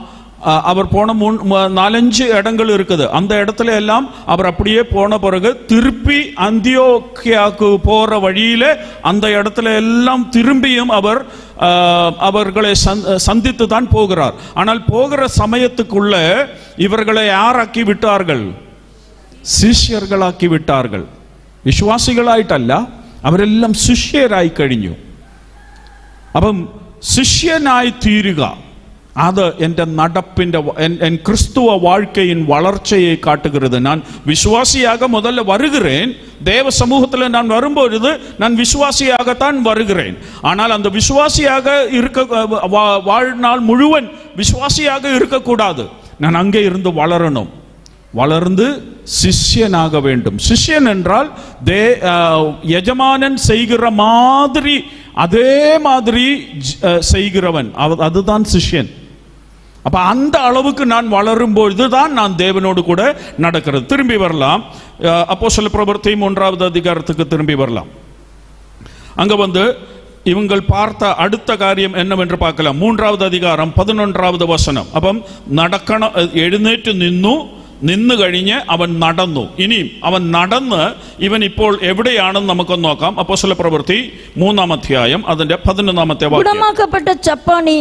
அவர் போன 4-5 இடங்கள் இருக்குது. அந்த இடத்துல எல்லாம் அவர் அப்படியே போன பிறகு திருப்பி அந்தியோக்கியாவுக்கு போற வழியில அந்த இடத்துல எல்லாம் திரும்பியும் அவர் அவர்களை சந்தித்து தான் போகிறார். ஆனால் போகிற சமயத்துக்குள்ள இவர்களை யாராக்கி விட்டார்கள்? ശിഷ്യர்களാക്കി വിട്ടാர்கள். വിശ്വാസികളായിട്ടല്ല, അവരെല്ലാം ശിഷ്യരായി കഴിഞ്ഞു. അപ്പം ശിഷ്യനായി തീരുക, அது എൻ്റെ நடப்பின் என் கிறிஸ்துவ வாழ்க்கையின் வளர்ச்சியை காட்டுகிறது. நான் விசுவாசியாக முதல்ல வருகிறேன். தேவ சமூகத்தில் நான் வரும்பொழுது நான் விசுவாசியாகத்தான் வருகிறேன். ஆனால் அந்த விசுவாசியாக இருக்க வாழ்நாள் முழுவன் விசுவாசியாக இருக்கக்கூடாது. நான் அங்கே இருந்து வளரணும். வளர்ந்து சிஷ்யனாக வேண்டும். சிஷ்யன் என்றால் எஜமானன் செய்கிற மாதிரி அதே மாதிரி செய்கிறவன், அதுதான் சிஷ்யன். அப்ப அந்த அளவுக்கு நான் வளரும் பொழுதுதான் நான் தேவனோடு கூட நடக்கிறது. திரும்பி வரலாம், அப்போஸ்தல பிரவൃத்தி 3வது அதிகாரத்துக்கு திரும்பி வரலாம். அங்க வந்து இவங்கள் பார்த்த அடுத்த காரியம் என்னவென்று பார்க்கலாம். 3வது அதிகாரம் 11வது வசனம். அப்பம் நடக்கணும், എഴുന്നേറ്റ് നിന്ന് കഴിഞ്ഞ് അവൻ നടന്നു. ഇനി അവൻ നടന്ന് ഇവൻ ഇപ്പോൾ എവിടെയാണെന്ന് നമുക്കൊന്ന് നോക്കാം. അപ്പോസ്തല പ്രവൃത്തി 3-ാം അധ്യായം അതിന്റെ 11-ാമത്തെ വാക്യം. குணமாக்கப்பட்ட சப்பானி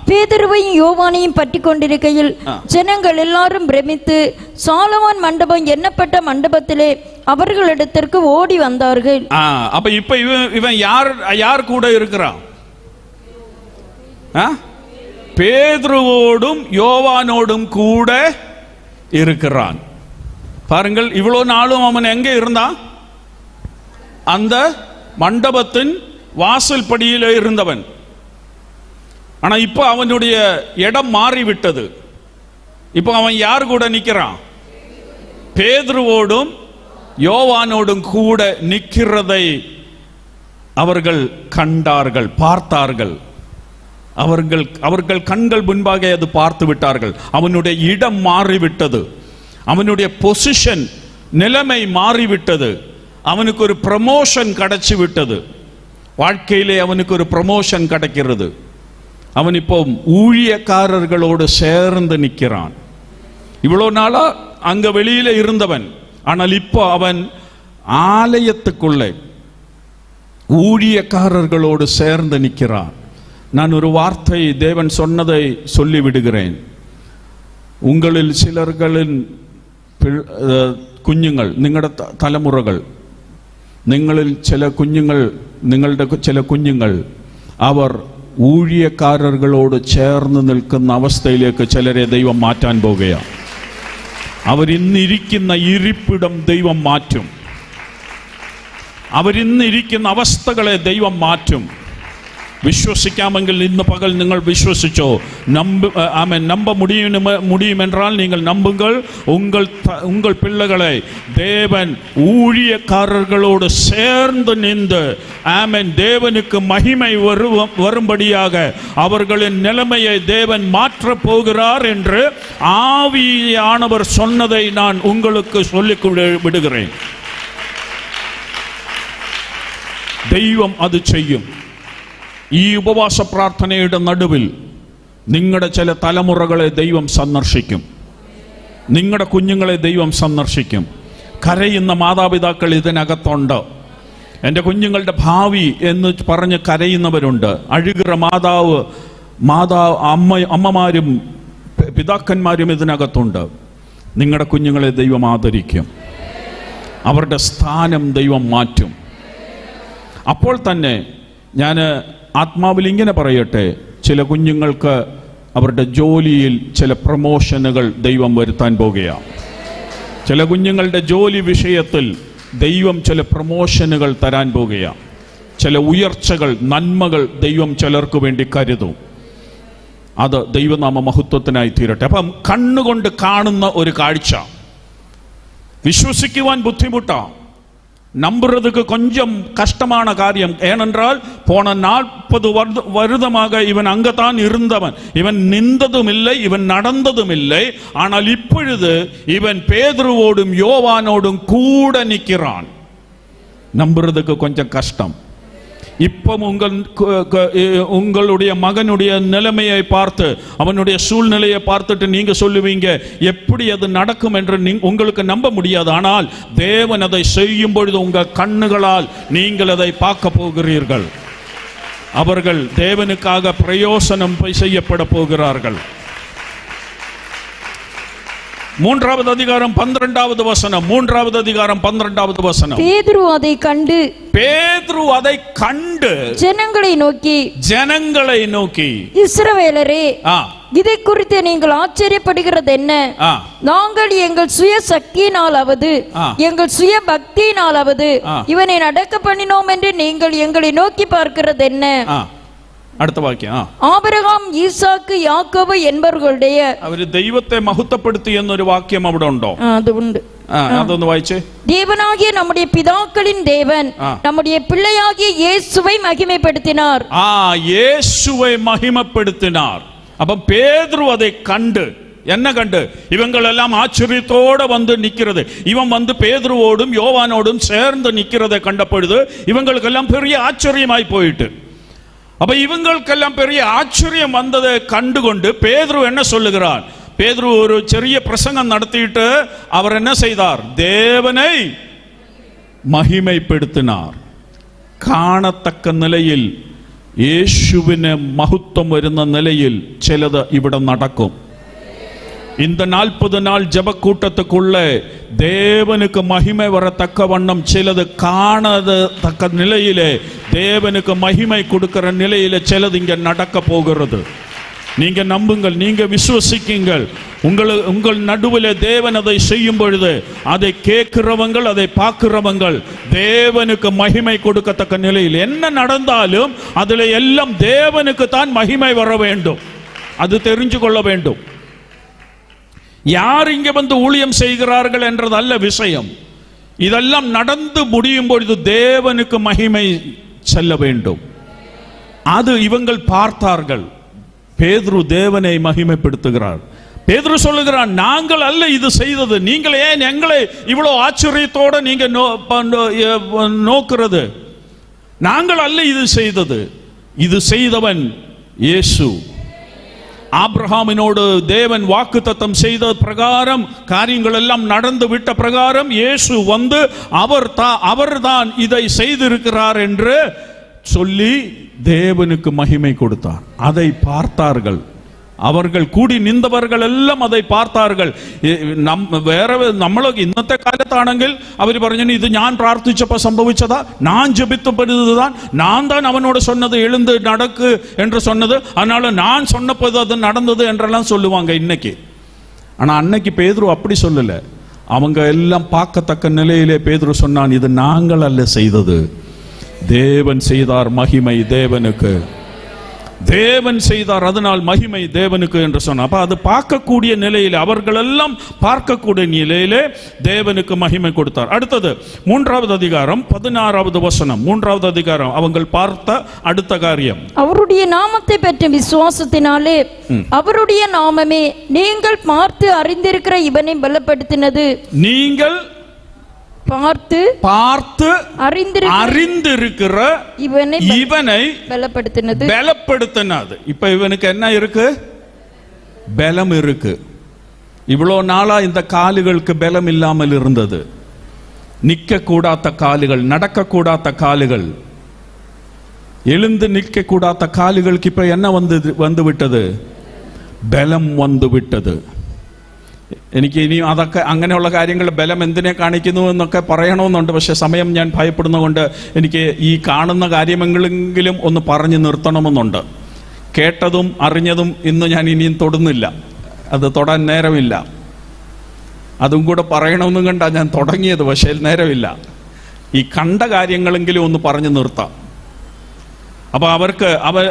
பேதுருவையும் யோவானையும் பற்றிக்கொண்டிருக்கையில் ஜனங்கள் எல்லாரும் பிரமித்து சாலமோன் மண்டபம் எண்ணப்பட்ட மண்டபத்திலே அவர்களிடத்திற்கு ஓடி வந்தார்கள். அப்ப இப்ப இவன் யார் கூட இருக்கிறான்? பேதுருவோடும் யோவானோடும் கூட இருக்கிறான். பாருங்கள், இவ்வளவு நாளும் அவன் எங்கே இருந்தான்? அந்த மண்டபத்தின் வாசல் படியிலே இருந்தவன். ஆனா இப்ப அவனுடைய இடம் மாறிவிட்டது. இப்ப அவன் யார் கூட நிக்கிறான்? பேதுருவோடும் யோவானோடும் கூட நிக்கிறதை அவர்கள் கண்டார்கள், பார்த்தார்கள். அவர்கள் கண்கள் முன்பாக அது பார்த்து விட்டார்கள். அவனுடைய இடம் மாறிவிட்டது, அவனுடைய பொசிஷன் நிலைமை மாறிவிட்டது. அவனுக்கு ஒரு ப்ரமோஷன் கிடைச்சு விட்டது. வாழ்க்கையிலே அவனுக்கு ஒரு ப்ரமோஷன் கிடைக்கிறது. அவன் இப்போ ஊழியக்காரர்களோடு சேர்ந்து நிற்கிறான். இவ்வளோ நாளா அங்க வெளியில இருந்தவன், ஆனால் இப்போ அவன் ஆலயத்துக்குள்ளே ஊழியக்காரர்களோடு சேர்ந்து நிற்கிறான். நான் ஒரு வார்த்தை தேவன் சொன்னதை சொல்லி விடுகிறேன். உங்களில் சிலர்களின் കുഞ്ഞുങ്ങൾ, നിങ്ങളുടെ തലമുറകൾ, നിങ്ങളിൽ നിങ്ങളുടെ ചില കുഞ്ഞുങ്ങൾ അവർ ഊഴിയക്കാരர்களോട് ചേർന്ന് നിൽക്കുന്ന അവസ്ഥയിലേക്ക് ചിലരെ ദൈവം മാറ്റാൻ പോകുകയാണ്. അവരിന്നിരിക്കുന്ന ഇരിപ്പിടം ദൈവം മാറ്റും. അവരിന്നിരിക്കുന്ന അവസ്ഥകളെ ദൈവം മാറ്റും. விசுவசிக்காமல் இன்று பகல் நீங்கள் விசுவசிச்சோ நம்ப முடியும் என்றால் நீங்கள் நம்புங்கள். உங்கள் பிள்ளைகளை தேவன் ஊழியக்காரர்களோடு சேர்ந்து நின்று ஆமென் தேவனுக்கு மகிமை வரும்படியாக அவர்களின் நிலைமையை தேவன் மாற்றப் போகிறார் என்று ஆவியானவர் சொன்னதை நான் உங்களுக்கு சொல்லிக் விடுகிறேன். ദൈവം അത് ചെയ്യും. ഈ ഉപവാസ പ്രാർത്ഥനയുടെ നടുവിൽ നിങ്ങളുടെ ചില തലമുറകളെ ദൈവം സന്ദർശിക്കും. നിങ്ങളുടെ കുഞ്ഞുങ്ങളെ ദൈവം സന്ദർശിക്കും. കരയുന്ന മാതാപിതാക്കൾ ഇതിനകത്തുണ്ട്. എൻ്റെ കുഞ്ഞുങ്ങളുടെ ഭാവി എന്ന് പറഞ്ഞ് കരയുന്നവരുണ്ട്. അഴുകിற അമ്മമാരും പിതാക്കന്മാരും ഇതിനകത്തുണ്ട്. നിങ്ങളുടെ കുഞ്ഞുങ്ങളെ ദൈവം ആദരിക്കും. അവരുടെ സ്ഥാനം ദൈവം മാറ്റും. അപ്പോൾ തന്നെ ഞാൻ ആത്മാവിൽ ഇങ്ങനെ പറയട്ടെ, ചില കുഞ്ഞുങ്ങൾക്ക് അവരുടെ ജോലിയിൽ ചില പ്രമോഷനുകൾ ദൈവം വരുത്താൻ പോകുകയാണ്. ചില കുഞ്ഞുങ്ങളുടെ ജോലി വിഷയത്തിൽ ദൈവം ചില പ്രമോഷനുകൾ തരാൻ പോകുകയാണ്. ചില ഉയർച്ചകൾ, നന്മകൾ ദൈവം ചിലർക്ക് വേണ്ടി കരുതും. അത് ദൈവനാമ മഹത്വത്തിനായി തീരട്ടെ. അപ്പം കണ്ണുകൊണ്ട് കാണുന്ന ഒരു കാഴ്ച വിശ്വസിക്കുവാൻ ബുദ്ധിമുട്ടാണ്. நம்புறதுக்கு கொஞ்சம் கஷ்டமான காரியம். ஏனென்றால் போன 40 வருடமாக இவன் அங்கதான் இருந்தவன். இவன் நின்றதும் இல்லை, இவன் நடந்ததும் இல்லை. ஆனால் இப்பொழுது இவன் பேதுருவோடும் யோவானோடும் கூட நிற்கிறான். நம்புறதுக்கு கொஞ்சம் கஷ்டம். இப்போ உங்களுடைய மகனுடைய நிலைமையை பார்த்து, அவனுடைய சூழ்நிலையை பார்த்துட்டு நீங்க சொல்லுவீங்க எப்படி அது நடக்கும் என்று உங்களுக்கு நம்ப முடியாது. ஆனால் தேவன் அதை செய்யும் பொழுது உங்கள் கண்ணுகளால் நீங்கள் அதை பார்க்க போகிறீர்கள். அவர்கள் தேவனுக்காக பிரயோசனம் செய்யப்பட போகிறார்கள். 3வது அதிகாரம் 12வது வசனம். 3வது அதிகாரம் 12வது வசனம். பேதுரு அதை கண்டு ஜனங்களை நோக்கி இஸ்ரவேலரே, இதை குறித்து நீங்கள் ஆச்சரியப்படுகிறது என்ன? நாங்கள் எங்கள் சுய சக்தியினாலாவது எங்கள் சுய பக்தியினாலாவது இவனை நடக்க பண்ணினோம் என்று நீங்கள் எங்களை நோக்கி பார்க்கிறது என்ன? അടുത്ത വാക്യം. ആബ്രഹാം, ഈസാക്ക്, യാക്കോബ് என்பவர்களுடைய അവർ ദൈവത്തെ മഹത്വപ്പെടുത്തി എന്നൊരു വാക്യം അവിടെ ഉണ്ടോ? അതുണ്ട്. അതൊന്ന് വായിച്ചേ. தேவனாகிய நம்முடைய பிதாக்களின் தேவன் நம்முடைய பிள்ளையாகிய இயேசுவை மகிமைப்படுத்தினார். இயேசுவை மகிமைப்படுத்தினார். அப்ப பேதுரு அதை கண்டு, என்ன கண்டு? இவங்கள் எல்லாம் ஆச்சரியத்தோட வந்து நிக்கிறது. இவன் வந்து பேதுருவோடும் யோவானோடும் சேர்ந்து நிக்கிறதை கண்ட பொழுது இவங்களுக்கெல்லாம் பெரிய ஆச்சரியமாய் போயிட்டு, அப்ப இவங்களுக்கெல்லாம் பெரிய ஆச்சரியம் வந்ததை கண்டுகொண்டு பேதுரு என்ன சொல்லுகிறார்? பேதுரு ஒரு சிறிய பிரசங்கம் நடத்திட்டு அவர் என்ன செய்தார்? தேவனை மகிமைப்படுத்தினார். കാണത്തക്ക നിലയിൽ യേശുവിന് മഹത്വം വരുന്ന നിലയിൽ ചിലത് ഇവിടെ നടക്കും. இந்த 40 நாள் ஜப கூட்டத்துக்குள்ள தேவனுக்கு மகிமை வரத்தக்க வண்ணம் சிலது காணத்தக்க நிலையிலே தேவனுக்கு மகிமை கொடுக்கிற நிலையிலே சிலது இங்க நடக்க போகிறது. நீங்க நம்புங்கள், நீங்க விசுவசிக்குங்கள். உங்கள் நடுவில் தேவன் அதை செய்யும் பொழுது அதை கேட்கிறவங்கள், அதை பார்க்கிறவங்கள் தேவனுக்கு மகிமை கொடுக்கத்தக்க நிலையில் என்ன நடந்தாலும் அதில் எல்லாம் தேவனுக்கு தான் மகிமை வர வேண்டும். அது தெரிஞ்சு கொள்ள வேண்டும். யார் இங்கே வந்து ஊழியம் செய்கிறார்கள் என்றதல்ல விஷயம். இதெல்லாம் நடந்து முடியும் பொழுது தேவனுக்கு மகிமை செல்ல வேண்டும். அது இவங்கள் பார்த்தார்கள். பேதுரு தேவனை மகிமைப்படுத்துகிறார். பேதுரு சொல்லுகிறான், நாங்கள் அல்ல இது செய்தது, நீங்கள் ஏன் எங்களை இவ்வளவு ஆச்சரியத்தோட நீங்க நோக்கிறது? நாங்கள் அல்ல இது செய்தது, இது செய்தவன் இயேசு. ஆபிரகாமினோடு தேவன் வாக்குத்தத்தம் செய்த பிரகாரம் காரியங்கள் எல்லாம் நடந்து விட்ட பிரகாரம் இயேசு வந்து அவர்தான் இதை செய்திருக்கிறார் என்று சொல்லி தேவனுக்கு மகிமை கொடுத்தார். அதை பார்த்தார்கள். അവர்கள் കൂടി നിന്നവர்கள் എല്ലാം அதை பார்த்தார்கள். നമ്മളൊക്കെ ഇന്നത്തെ കാലത്താണെങ്കിൽ അവർ പറഞ്ഞു, ഇത് ഞാൻ പ്രാർത്ഥിച്ചപ്പോൾ സംഭവിച്ചതാ, ഞാൻ ജപിത്തപ്പെടുന്നതാ, ഞാൻ தான் அவனோட சொன்னது எழுந்து நடக்கு என்று சொன்னது, அதனால நான் சொன்னப்போது அது நடந்தது என்றெல்லாம் சொல்லுவாங்க இன்னைக்கு. ஆனா அன்னைக்கு பேதுரு அப்படி சொல்லல. அவங்க எல்லாம் பார்க்கத்தக்க நிலையிலே பேதுரு சொன்னான், இது நாங்கள் அல்ல செய்தது, தேவன் செய்தார், மகிமை தேவனுக்கு, தேவன் செய்தார், அதனால் மகிமை தேவனுக்கு என்று சொன்னார். அப்ப அது பார்க்கக்கூடிய நிலையில், அவர்கள் எல்லாம் பார்க்கக்கூடிய நிலையிலே தேவனுக்கு மகிமை கொடுத்தார். அடுத்தது 3வது அதிகாரம் 16வது வசனம். 3வது அதிகாரம் அவங்க பார்த்த அடுத்த காரியம், அவருடைய நாமத்தை பெற்ற விசுவாசத்தினாலே அவருடைய நாமமே நீங்கள் பார்த்து அறிந்திருக்கிற இவனை பலப்படுத்தினது. நீங்கள் பார்த்து அறிந்திருக்கிற இவனை பலப்படுத்தினது. இப்ப இவனுக்கு என்ன இருக்கு? பலம் இருக்கு. இவ்வளோ நாளா இந்த காலுகளுக்கு பலம் இல்லாமல் இருந்தது. நிற்க கூடாத காலுகள், நடக்க கூடாத காலுகள், எழுந்து நிற்க கூடாத காலுகளுக்கு இப்ப என்ன வந்து വിട്ടത്? ബലം വന്നു വിട്ടത്. എനിക്ക് ഇനി അതൊക്കെ അങ്ങനെയുള്ള കാര്യങ്ങൾ ബലം എന്തിനെ കാണിക്കുന്നു എന്നൊക്കെ പറയണമെന്നുണ്ട്. പക്ഷെ സമയം ഞാൻ ഭയപ്പെടുന്നതുകൊണ്ട് എനിക്ക് ഈ കാണുന്ന കാര്യമെങ്കിലും ഒന്ന് പറഞ്ഞു നിർത്തണമെന്നുണ്ട്. കേട്ടതും അറിഞ്ഞതും ഇന്ന് ഞാൻ ഇനിയും തൊടുന്നില്ല, അത് തൊടാൻ നേരമില്ല. അതും കൂടെ പറയണമെന്നും കണ്ടാ ഞാൻ തുടങ്ങിയത്, പക്ഷേ നേരമില്ല. ഈ കണ്ട കാര്യങ്ങളെങ്കിലും ഒന്ന് പറഞ്ഞു നിർത്താം. அப்ப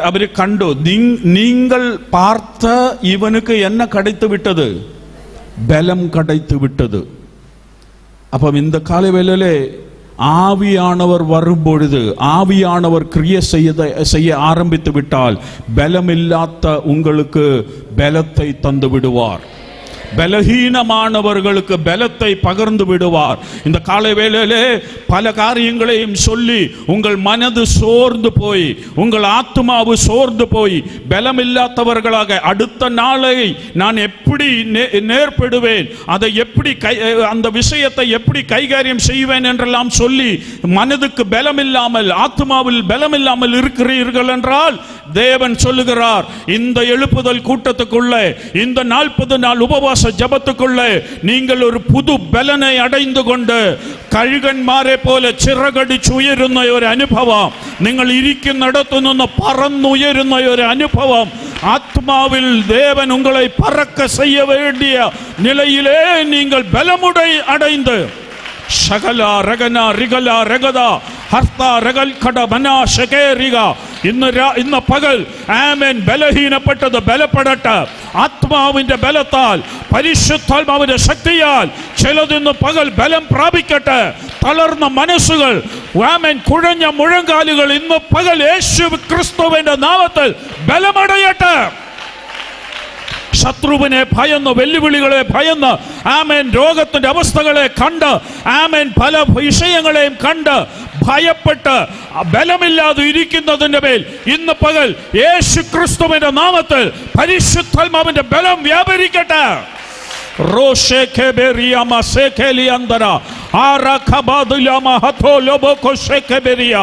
அவரு கண்டு, நீங்கள் பார்த்த இவனுக்கு என்ன கிடைத்து விட்டது? பலம் கிடைத்து விட்டது. அப்ப இந்த காலவேளையிலே ஆவியானவர் வரும்பொழுது, ஆவியானவர் கிரியை செய்ய ஆரம்பித்து விட்டால் பலமில்லாத உங்களுக்கு பலத்தை தந்து விடுவார். பலஹீனமானவர்களுக்கு பலத்தை பகிர்ந்து விடுவார். இந்த காலை வேளையிலே பல காரியங்களையும் சொல்லி உங்கள் மனது சோர்ந்து போய், உங்கள் ஆத்மாவு சோர்ந்து போய் பலமில்லாதவர்களாக அடுத்த நாளை நான் எப்படி நேர்படுவேன், அதை எப்படி அந்த விஷயத்தை எப்படி கைகாரியம் செய்வேன் என்றெல்லாம் சொல்லி மனதுக்கு பலமில்லாமல், ஆத்மாவில் பலமில்லாமல் இருக்கிறீர்கள் என்றால் தேவன் சொல்லுகிறார், இந்த எழுப்புதல் கூட்டத்துக்குள்ளே, இந்த 40 நாள் உபவாச ஜபத்துக்குள்ளே நீங்கள் ஒரு புது பலனை அடைந்து கொண்டு കഴുകന്മാരെ പോലെ ചിറകടിച്ച് ഉയരുന്ന ഒരു അനുഭവം, നിങ്ങൾ ഇരിക്കുന്നിടത്തു നിന്ന് പറന്നുയരുന്ന ഒരു അനുഭവം, ஆத்மாவில் தேவன் உங்களை பறக்க செய்ய வேண்டிய நிலையிலே நீங்கள் பலமுடை அடைந்து ஷகலா ரகனா ரிகலா ரகதா ஹர்த்தா ரகல் கட பனா ஷகேரிகா ഇന്ന് പകൽ ആമേൻ ബലഹീനപ്പെട്ടത് ബലപ്പെടട്ടെ. ആത്മാവിന്റെ ബലത്താൽ, പരിശുദ്ധാത്മാവിന്റെ ശക്തിയാൽ ചിലതിന്ന് പകൽ ബലം പ്രാപിക്കട്ടെ. തളർന്ന മനസ്സുകൾ, ആമേൻ കുഴഞ്ഞ മുഴങ്കാലുകൾ ഇന്ന് പകൽ യേശു ക്രിസ്തുവിന്റെ നാമത്തിൽ ബലമടയട്ടെ. ശത്രുവിനെ ഭയന്ന്, വെല്ലുവിളികളെ ഭയന്ന്, ആമേൻ രോഗത്തിന്റെ അവസ്ഥകളെ കണ്ട്, ആമേൻ പല വിഷയങ്ങളെയും കണ്ട് ഭയപ്പെട്ട് ബലമില്ലാതെ ഇരിക്കുന്നതിന്റെ മേൽ ഇന്ന് പകൽ യേശു ക്രിസ്തുവിന്റെ നാമത്തിൽ പരിശുദ്ധാത്മാവിന്റെ ബലം വ്യാപരിക്കട്ടെ. റോഷേഖബെരിയാമ സേഖലിയന്തര ആരഖബദുലമ ഹതോ ലോബോകോ ഷേഖബെരിയ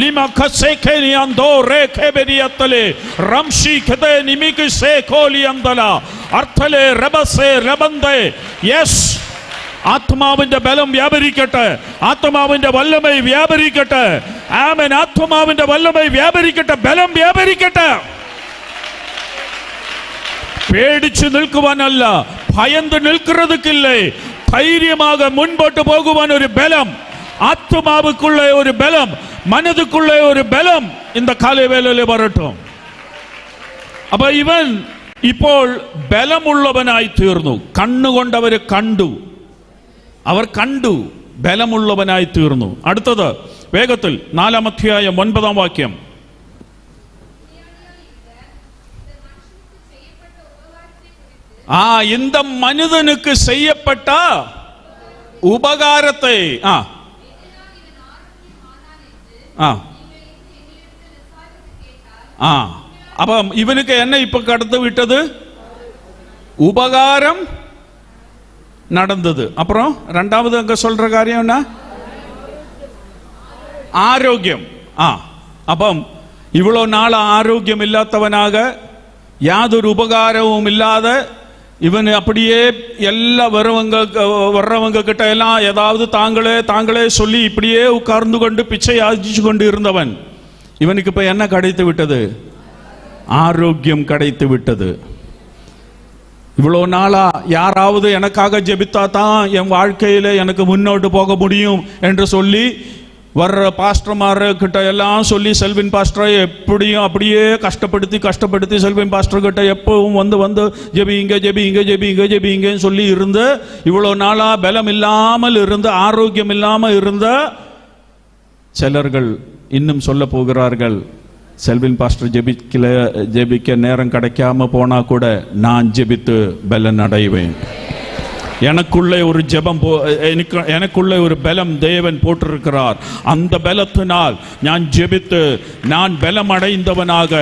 ലിമഖസേഖലിയന്തോ റേഖബെരിയതലെ റംഷി ഖദേ നിമികി സേഖോലിയന്തല അർത്ഥലെ റബസേ റബന്ദേ. യെസ്, ആത്മാവിന്റെ ബലം വ്യാപരിക്കട്ടെ, ആത്മാവിന്റെ വല്ലമൈ വ്യാപരിക്കട്ടെ. ആമേൻ, ആത്മാവിന്റെ വല്ലമൈ വ്യാപരിക്കട്ടെ, ബലം വ്യാപരിക്കട്ടെ. പേടിച്ചു നിൽക്കുവാനല്ല, ഭയந்து நிற்கிறதுக்கு இல்லை, தைரியமாக முன்போட்டு போகுவான் ஒரு பலம், ஆத்மாவுக்குள்ளே ஒரு பலம், மனதுக்குள்ளே ஒரு பலம் இந்த காலை வேளையிலே வரட்டும். அப்ப ഇവൻ ഇപ്പോൾ ബലമുള്ളവനായി തീർന്നു. കണ്ണുകൊണ്ടവർ കണ്ടു, അവർ കണ്ടു, ബലമുള്ളവനായി തീർന്നു. അടുത്തത് വേഗത്തിൽ 4-ാം അധ്യായം 9-ാം വാക്യം. இந்த மனிதனுக்கு செய்யப்பட்ட உபகாரத்தை அப்ப இவனுக்கு என்ன இப்ப கடந்து விட்டது? உபகாரம் நடந்தது. அப்புறம் இரண்டாவது அங்க சொல்ற காரியம் என்ன? ஆரோக்கியம். അപ്പം இவ்வளோ நாள் ஆரோக்கியம் இல்லாதவனாக, யாதொரு உபகாரமும் இல்லாத இவன் அப்படியே எல்லா வர்றவங்க கிட்ட எல்லாம் ஏதாவது தாங்களே சொல்லி இப்படியே உட்கார்ந்து கொண்டு பிச்சை யாசிச்சு கொண்டு இருந்தவன், இவனுக்கு இப்ப என்ன கிடைத்து விட்டது? ஆரோக்கியம் கிடைத்து விட்டது. இவ்வளோ நாளா யாராவது எனக்காக ஜெபித்தா தான் என் வாழ்க்கையில எனக்கு முன்னோட்டு போக முடியும் என்று சொல்லி வர்ற பாஸ்டர்மார் கிட்ட எல்லாம் சொல்லி, செல்வின் பாஸ்டரை எப்படியும் அப்படியே கஷ்டப்படுத்தி செல்வின் பாஸ்டர் கிட்ட எப்பவும் வந்து ஜெபிங்க சொல்லி இருந்து இவ்வளோ நாளா பலம் இல்லாமல் இருந்த, ஆரோக்கியம் இல்லாமல் இருந்த சிலர்கள் இன்னும் சொல்ல போகிறார்கள், செல்வின் பாஸ்டர் ஜெபிக்க நேரம் கிடைக்காம போனா கூட நான் ஜெபித்து பலன் அடைவேன். எனக்குள்ளே ஒரு ஜெபம் எனக்குள்ளே ஒரு பலம் தேவன் போட்டிருக்கிறார். அந்த பலத்தினால் நான் ஜெபித்து நான் பலம் அடைந்தவனாக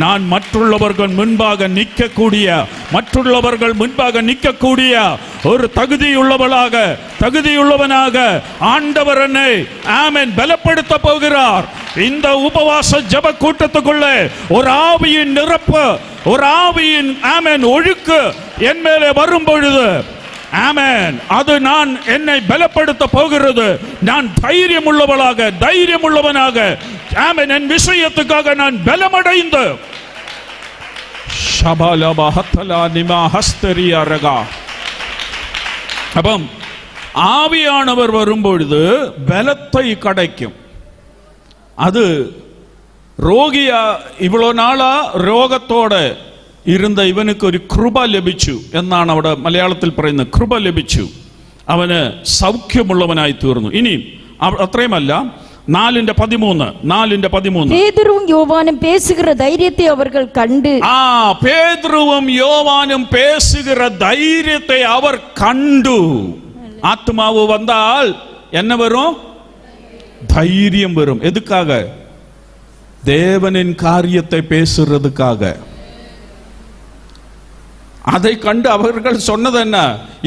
நான் மற்றவர்கள் முன்பாக நிற்கக்கூடிய ஒரு தகுதியுள்ளவனாக ஆண்டவர் என்னை ஆமென் பலப்படுத்த போகிறார். இந்த உபவாச ஜெப கூட்டத்துக்குள்ளே ஒரு ஆவியின் நிரப்பு, ஒரு ஆவியின் ஆமென் ஒழுக்கு என் மேலே வரும் பொழுது ஆமென் அது நான் என்னை பலப்படுத்த போகிறது. நான் தைரியம் உள்ளவனாக ஆமென் என் விஷயத்துக்காக நான் பலமடைந்து அப்பம் ஆவியானவர் வரும்பொழுது பலத்தை கிடைக்கும். அது രോഗിയാ ഇவ்வளவு നാളാ രോഗത്തോടെ ഇരുന്ന ഇവനക്ക് ഒരു കൃപ ലഭിച്ചു എന്നാണ് അവിടെ മലയാളത്തിൽ പറയുന്നത്. കൃപ ലഭിച്ചു, അവന് സൗഖ്യമുള്ളവനായി തീർന്നു. ഇനി അത്രയുമല്ല, 4:13 பேதுருவும் யோவானும் பேசுகிற தைரியத்தை அவர்கள் கண்டு பேதுருவும் யோவானும் பேசுகிற தைரியத்தை அவர் கண்டு. ஆத்மாவு வந்தால் என்ன வரும்? தைரியம் வரும். எதுக்காக? தேவனின் காரியத்தை பேசுறதுக்காக. அதை கண்டு அவர்கள் சொன்னது என்ன?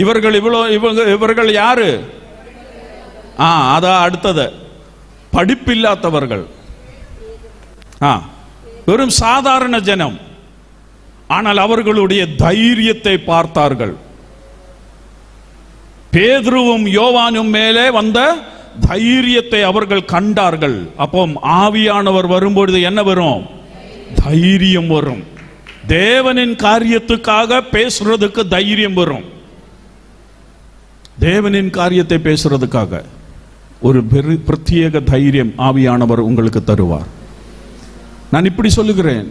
இவர்கள் யாரு? அதான் அடுத்தது, படிப்பில்லாதவர்கள், வெறும் சாதாரண ஜனம். ஆனால் அவர்களுடைய தைரியத்தை பார்த்தார்கள். பேதுருவும் யோவானும் மேலே வந்த தைரியத்தை அவர்கள் கண்டார்கள். அப்போ ஆவியானவர் வரும்பொழுது என்ன வரும்? தைரியம் வரும். தேவனின் காரியத்துக்காக பேசுறதுக்கு தைரியம் வரும். தேவனின் காரியத்தை பேசுறதுக்காக ஒரு பிரத்யேக தைரியம் ஆவியானவர் உங்களுக்கு தருவார். நான் இப்படி சொல்லுகிறேன்,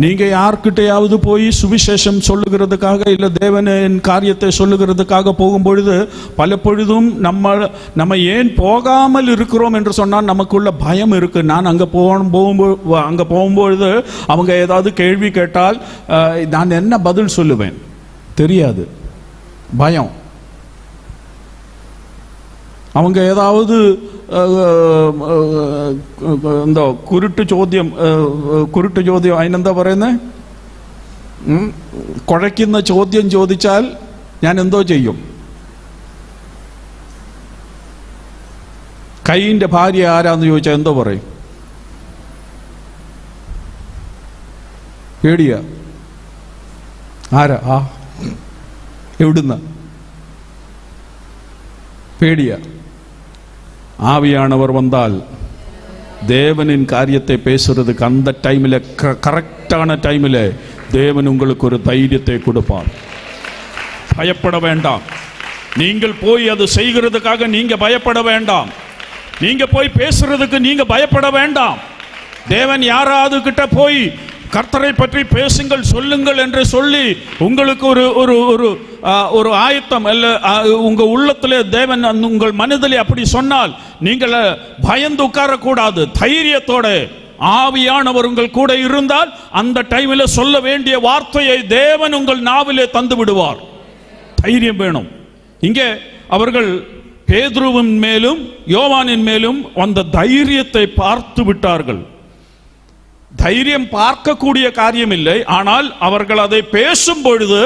நீங்க யார்கிட்டையாவது போய் சுவிசேஷம் சொல்லுகிறதுக்காக இல்ல தேவனின் காரியத்தை சொல்லுகிறதுக்காக போகும்பொழுது பல பொழுதும் நம்ம ஏன் போகாமல் இருக்கிறோம் என்று சொன்னால் நமக்குள்ள பயம் இருக்கு. நான் அங்க போகும்பொழுது அவங்க ஏதாவது கேள்வி கேட்டால் நான் என்ன பதில் சொல்லுவேன் தெரியாது, பயம். அவங்க ஏதாவது എന്താ കുരുട്ട് ചോദ്യം അതിനെന്താ പറയുന്നത്, കുഴയ്ക്കുന്ന ചോദ്യം ചോദിച്ചാൽ ഞാൻ എന്തോ ചെയ്യും? കയ്യിന്റെ ഭാര്യ ആരാന്ന് ചോദിച്ചാൽ എന്തോ പറയും? പേടിയാ. ആരാ? എവിടുന്ന? പേടിയാ. ஆவியானவர் வந்தால் தேவனின் காரியத்தை பேசுறதுக்கு அந்த டைமில், கரெக்டான டைமில் தேவன் உங்களுக்கு ஒரு தைரியத்தை கொடுப்பார். பயப்பட வேண்டாம். நீங்கள் போய் அது செய்கிறதுக்காக நீங்க பயப்பட வேண்டாம். நீங்க போய் பேசுறதுக்கு நீங்க பயப்பட வேண்டாம். தேவன் யாராவது கிட்ட போய் கர்த்தரை பற்றி பேசுங்கள், சொல்லுங்கள் என்று சொல்லி உங்களுக்கு ஒரு ஆயத்தம் அல்ல உங்க உள்ளத்திலே தேவன் உங்கள் மனதிலே அப்படி சொன்னால் நீங்கள் பயந்து உட்காரக்கூடாது. தைரியத்தோட ஆவியானவர் உங்கள் கூட இருந்தால் அந்த டைமில் சொல்ல வேண்டிய வார்த்தையை தேவன் உங்கள் நாவிலே தந்து விடுவார். தைரியம் வேணும். இங்கே அவர்கள் பேதுருவின் மேலும் யோவானின் மேலும் அந்த தைரியத்தை பார்த்து விட்டார்கள். தைரியம் பார்க்கக்கூடிய காரியம் இல்லை, ஆனால் அவர்கள் அதை பேசும் பொழுது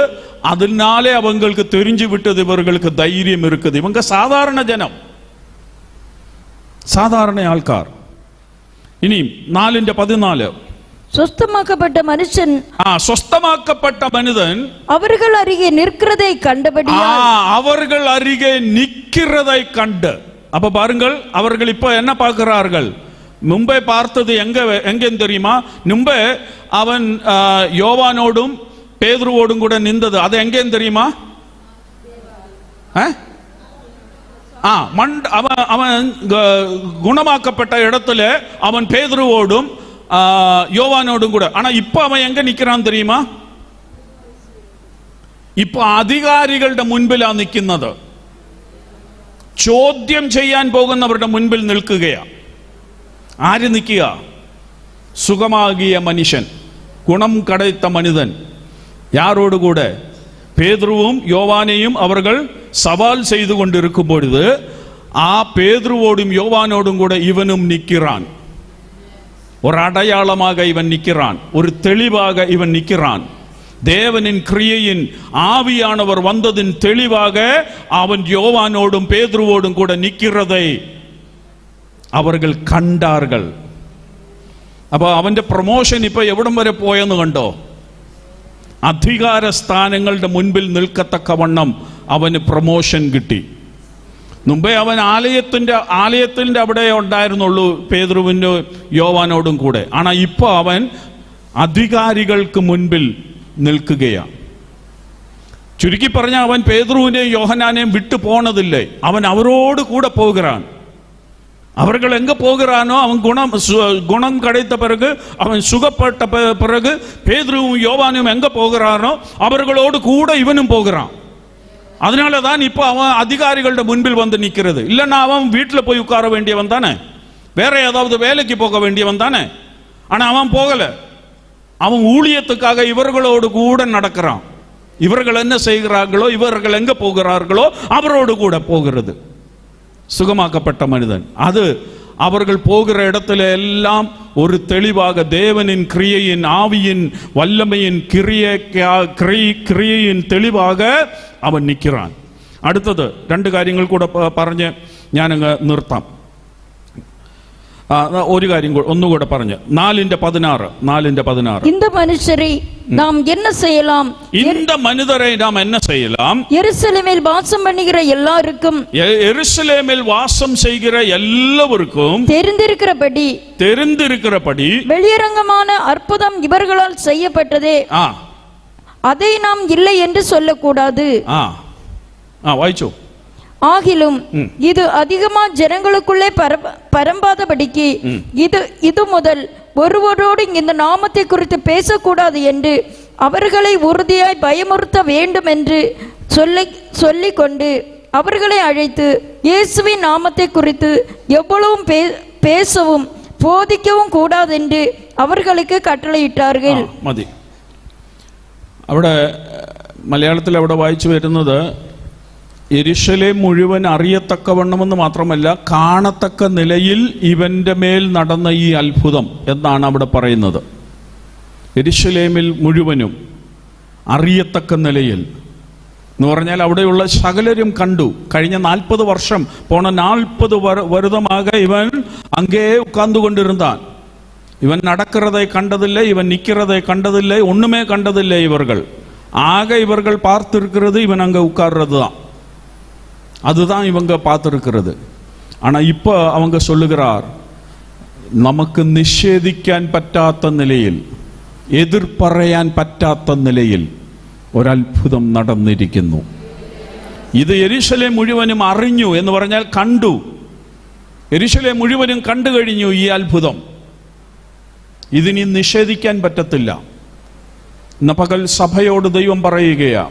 அதனாலே அவங்களுக்கு தெரிஞ்சு விட்டது இவர்களுக்கு தைரியம் இருக்குது. இவங்க சாதாரண ஜனம், சாதாரண ஆள்கார். இனி 4:14 சொஸ்தமாக்கப்பட்ட மனிதன் அவர்கள் அருகே நிற்கிறதை கண்டு. அப்ப பாருங்கள், அவர்கள் இப்ப என்ன பார்க்கிறார்கள்? மும்பை பார்த்தது எங்க தெரியுமா? மும்பை அவன் யோவானோடும் பேதுருவோடும் கூட நின்றது. அது எங்கே தெரியுமா? அவன் குணமாக்கப்பட்ட இடத்துல அவன் பேதுருவோடும் யோவானோடும் கூட. ஆனா இப்ப அவன் எங்க நிக்கிறான் தெரியுமா? ഇപ്പൊ അധികാരികളുടെ മുൻപിലാണ് നിൽക്കുന്നത്. ചോദ്യം ചെയ്യാൻ പോകുന്നവരുടെ മുൻപിൽ നിൽക്കുകയാണ്. ആര് നിൽക്കുക? സുഖമാകിയ മനുഷ്യൻ, ഗുണം കടത്ത മനിതൻ. യാരോടുകൂടെ? பேதுருவும் யோவானையும் அவர்கள் சவால் செய்து கொண்டிருக்கும் பொழுது பேதுருவோடும் யோவானோடும் கூட இவனும் நிற்கிறான். ஒரு அடையாளமாக இவன் நிற்கிறான், ஒரு தெளிவாக இவன் நிற்கிறான். தேவனின் கிரியையின் ஆவியானவர் வந்ததின் தெளிவாக அவன் யோவானோடும் பேதுருவோடும் கூட நிற்கிறதை അവர்கள் കണ്ടാர்கள். അപ്പോൾ അവന്റെ പ്രൊമോഷൻ ഇപ്പൊ എവിടം വരെ പോയെന്ന് കണ്ടോ? അധികാര സ്ഥാനങ്ങളുടെ മുൻപിൽ നിൽക്കത്തക്കവണ്ണം അവന് പ്രൊമോഷൻ കിട്ടി. മുമ്പേ അവൻ ആലയത്തിന്റെ അവിടെ ഉണ്ടായിരുന്നുള്ളൂ പേതുരുവിൻ്റെ യോവാനോടും കൂടെ. ആണാ ഇപ്പൊ അവൻ അധികാരികൾക്ക് മുൻപിൽ നിൽക്കുകയാണ്. ചുരുക്കി പറഞ്ഞ അവൻ പേതുരുവിനെയും യോഹന്നാനെയും വിട്ടു പോണതില്ലേ, അവൻ അവരോട് കൂടെ പോകുകയാണ്. அவர்கள் எங்க போகிறானோ அவன் குணம் கிடைத்த பிறகு, அவன் சுகப்பட்ட பிறகு பேதுருவும் யோவானும் எங்க போகிறானோ அவர்களோடு கூட இவனும் போகிறான். அதனாலதான் இப்ப அவன் அதிகாரிகளோட முன்பில் வந்து நிக்கிறது. இல்லைன்னா அவன் வீட்டில் போய் உட்கார வேண்டியவன் தானே, வேற ஏதாவது வேலைக்கு போக வேண்டியவன் தானே. ஆனா அவன் போகல, அவன் ஊழியத்துக்காக இவர்களோடு கூட நடக்கிறான். இவர்கள் என்ன செய்கிறார்களோ, இவர்கள் எங்க போகிறார்களோ அவரோடு கூட போகிறது சுகமாக்கப்பட்ட மனிதன். அது அவர்கள் போகிற இடத்துல எல்லாம் ஒரு தெளிவாக தேவனின் கிரியையின் ஆவியின் வல்லமையின் கிரியையின் தெளிவாக அவன் நிற்கிறான். അടുത്തത് രണ്ട് കാര്യങ്ങൾ കൂടെ പറഞ്ഞ് ഞാനങ്ങ് നിർത്താം. ഒരു കാര്യം ഒന്നുകൂടെ പറഞ്ഞ് 4:16 இந்த மனுஷரை நாம் என்ன செய்யலாம்? இந்த மனிதரை நாம் என்ன செய்யலாம்? எருசலேமில் வாசம் பண்ணுகிற எல்லாருக்கும், எருசலேமில் வாசம் செய்கிற எல்லாருக்கும் தெரிந்திருக்கிறபடி வெளியரங்கமான அற்புதம் இவர்களால் செய்யப்பட்டதே, அதை நாம் இல்லை என்று சொல்லக்கூடாது. வாய்ச்சோ. ஆகிலும் இது அதிகமா ஜனங்களுக்குள்ளே பரம்பாதபடிக்கு இது முதல் ஒருவரோடு இந்த நாமத்தை குறித்து பேசக்கூடாது என்று அவர்களை உறுதியாய் பயமுறுத்த வேண்டும் என்று சொல்லிக் கொண்டு அவர்களை அழைத்து இயேசுவின் நாமத்தை குறித்து எவ்வளவும் பேசவும் போதிக்கவும் கூடாது என்று அவர்களுக்கு கட்டளையிட்டார்கள். മതി. അവിടെ മലയാളത്തിൽ അവിടെ വായിച്ചു വരുന്നത് യെരുശലേം മുഴുവൻ അറിയത്തക്കവണ്ണമെന്ന് മാത്രമല്ല, കാണത്തക്ക നിലയിൽ ഇവന്റെ മേൽ നടന്ന ഈ അത്ഭുതം എന്നാണ് അവിടെ പറയുന്നത്. യെരുശലേമിൽ മുഴുവനും അറിയത്തക്ക നിലയിൽ എന്ന് പറഞ്ഞാൽ അവിടെയുള്ള സകലരും കണ്ടു. കഴിഞ്ഞ 40 വർഷം പോണ 40 வருடமாக இவன் அங்கே உட்கார்ந்து கொண்டிருந்தான். இவன் நடக்கிறதை கண்டதில்லை, இவன் நிற்கிறதை கண்டதில்லை, ஒண்ணுமே கண்டதில்லை. இவர்கள் இவர்கள் பார்த்திருக்கிறது இவன் அங்கே உட்கார்றது தான், அதுதான் இவங்க பார்த்திருக்கிறது. ஆனா இப்ப அவங்க சொல்லுகிறார், നമുക്ക് നിഷേധിക്കാൻ പറ്റാത്ത നിലയിൽ, എതിർപ്പറയാൻ പറ്റാത്ത നിലയിൽ ഒരത്ഭുതം നടന്നിരിക്കുന്നു. ഇത് യെരുശലേം മുഴുവനും അറിഞ്ഞു എന്ന് പറഞ്ഞാൽ കണ്ടു. യെരുശലേം മുഴുവനും കണ്ടു കഴിഞ്ഞു ഈ അത്ഭുതം. ഇതിനി നിഷേധിക്കാൻ പറ്റത്തില്ല. ഇന്ന് പകൽ സഭയോട് ദൈവം പറയുകയാ,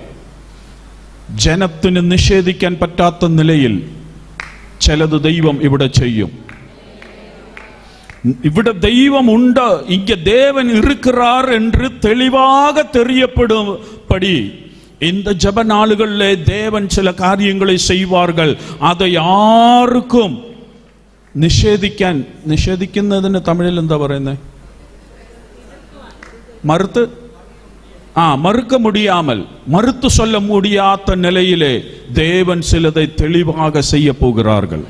ജനത്തിന് നിഷേധിക്കാൻ പറ്റാത്ത നിലയിൽ ചിലത് ദൈവം ഇവിടെ ചെയ്യും. ഇവിടെ ദൈവമുണ്ട്, ഇங்க தேவன் இருக்கிறார் என்று தெளிவாக தெரியப்படும்படி இந்த ஜெப நாளுகளிலே தேவன் சில காரியங்களை செய்வார்கள். அதை யாருக்கும் നിഷേധിക്കുന്നതിന് തമിഴിൽ എന്താ പറയുന്നത്? மறுக்க முடியாமல், மறுத்து சொல்ல முடியாத நிலையிலே தேவன் சிலதை தெளிவாக செய்ய போகிறார்கள்.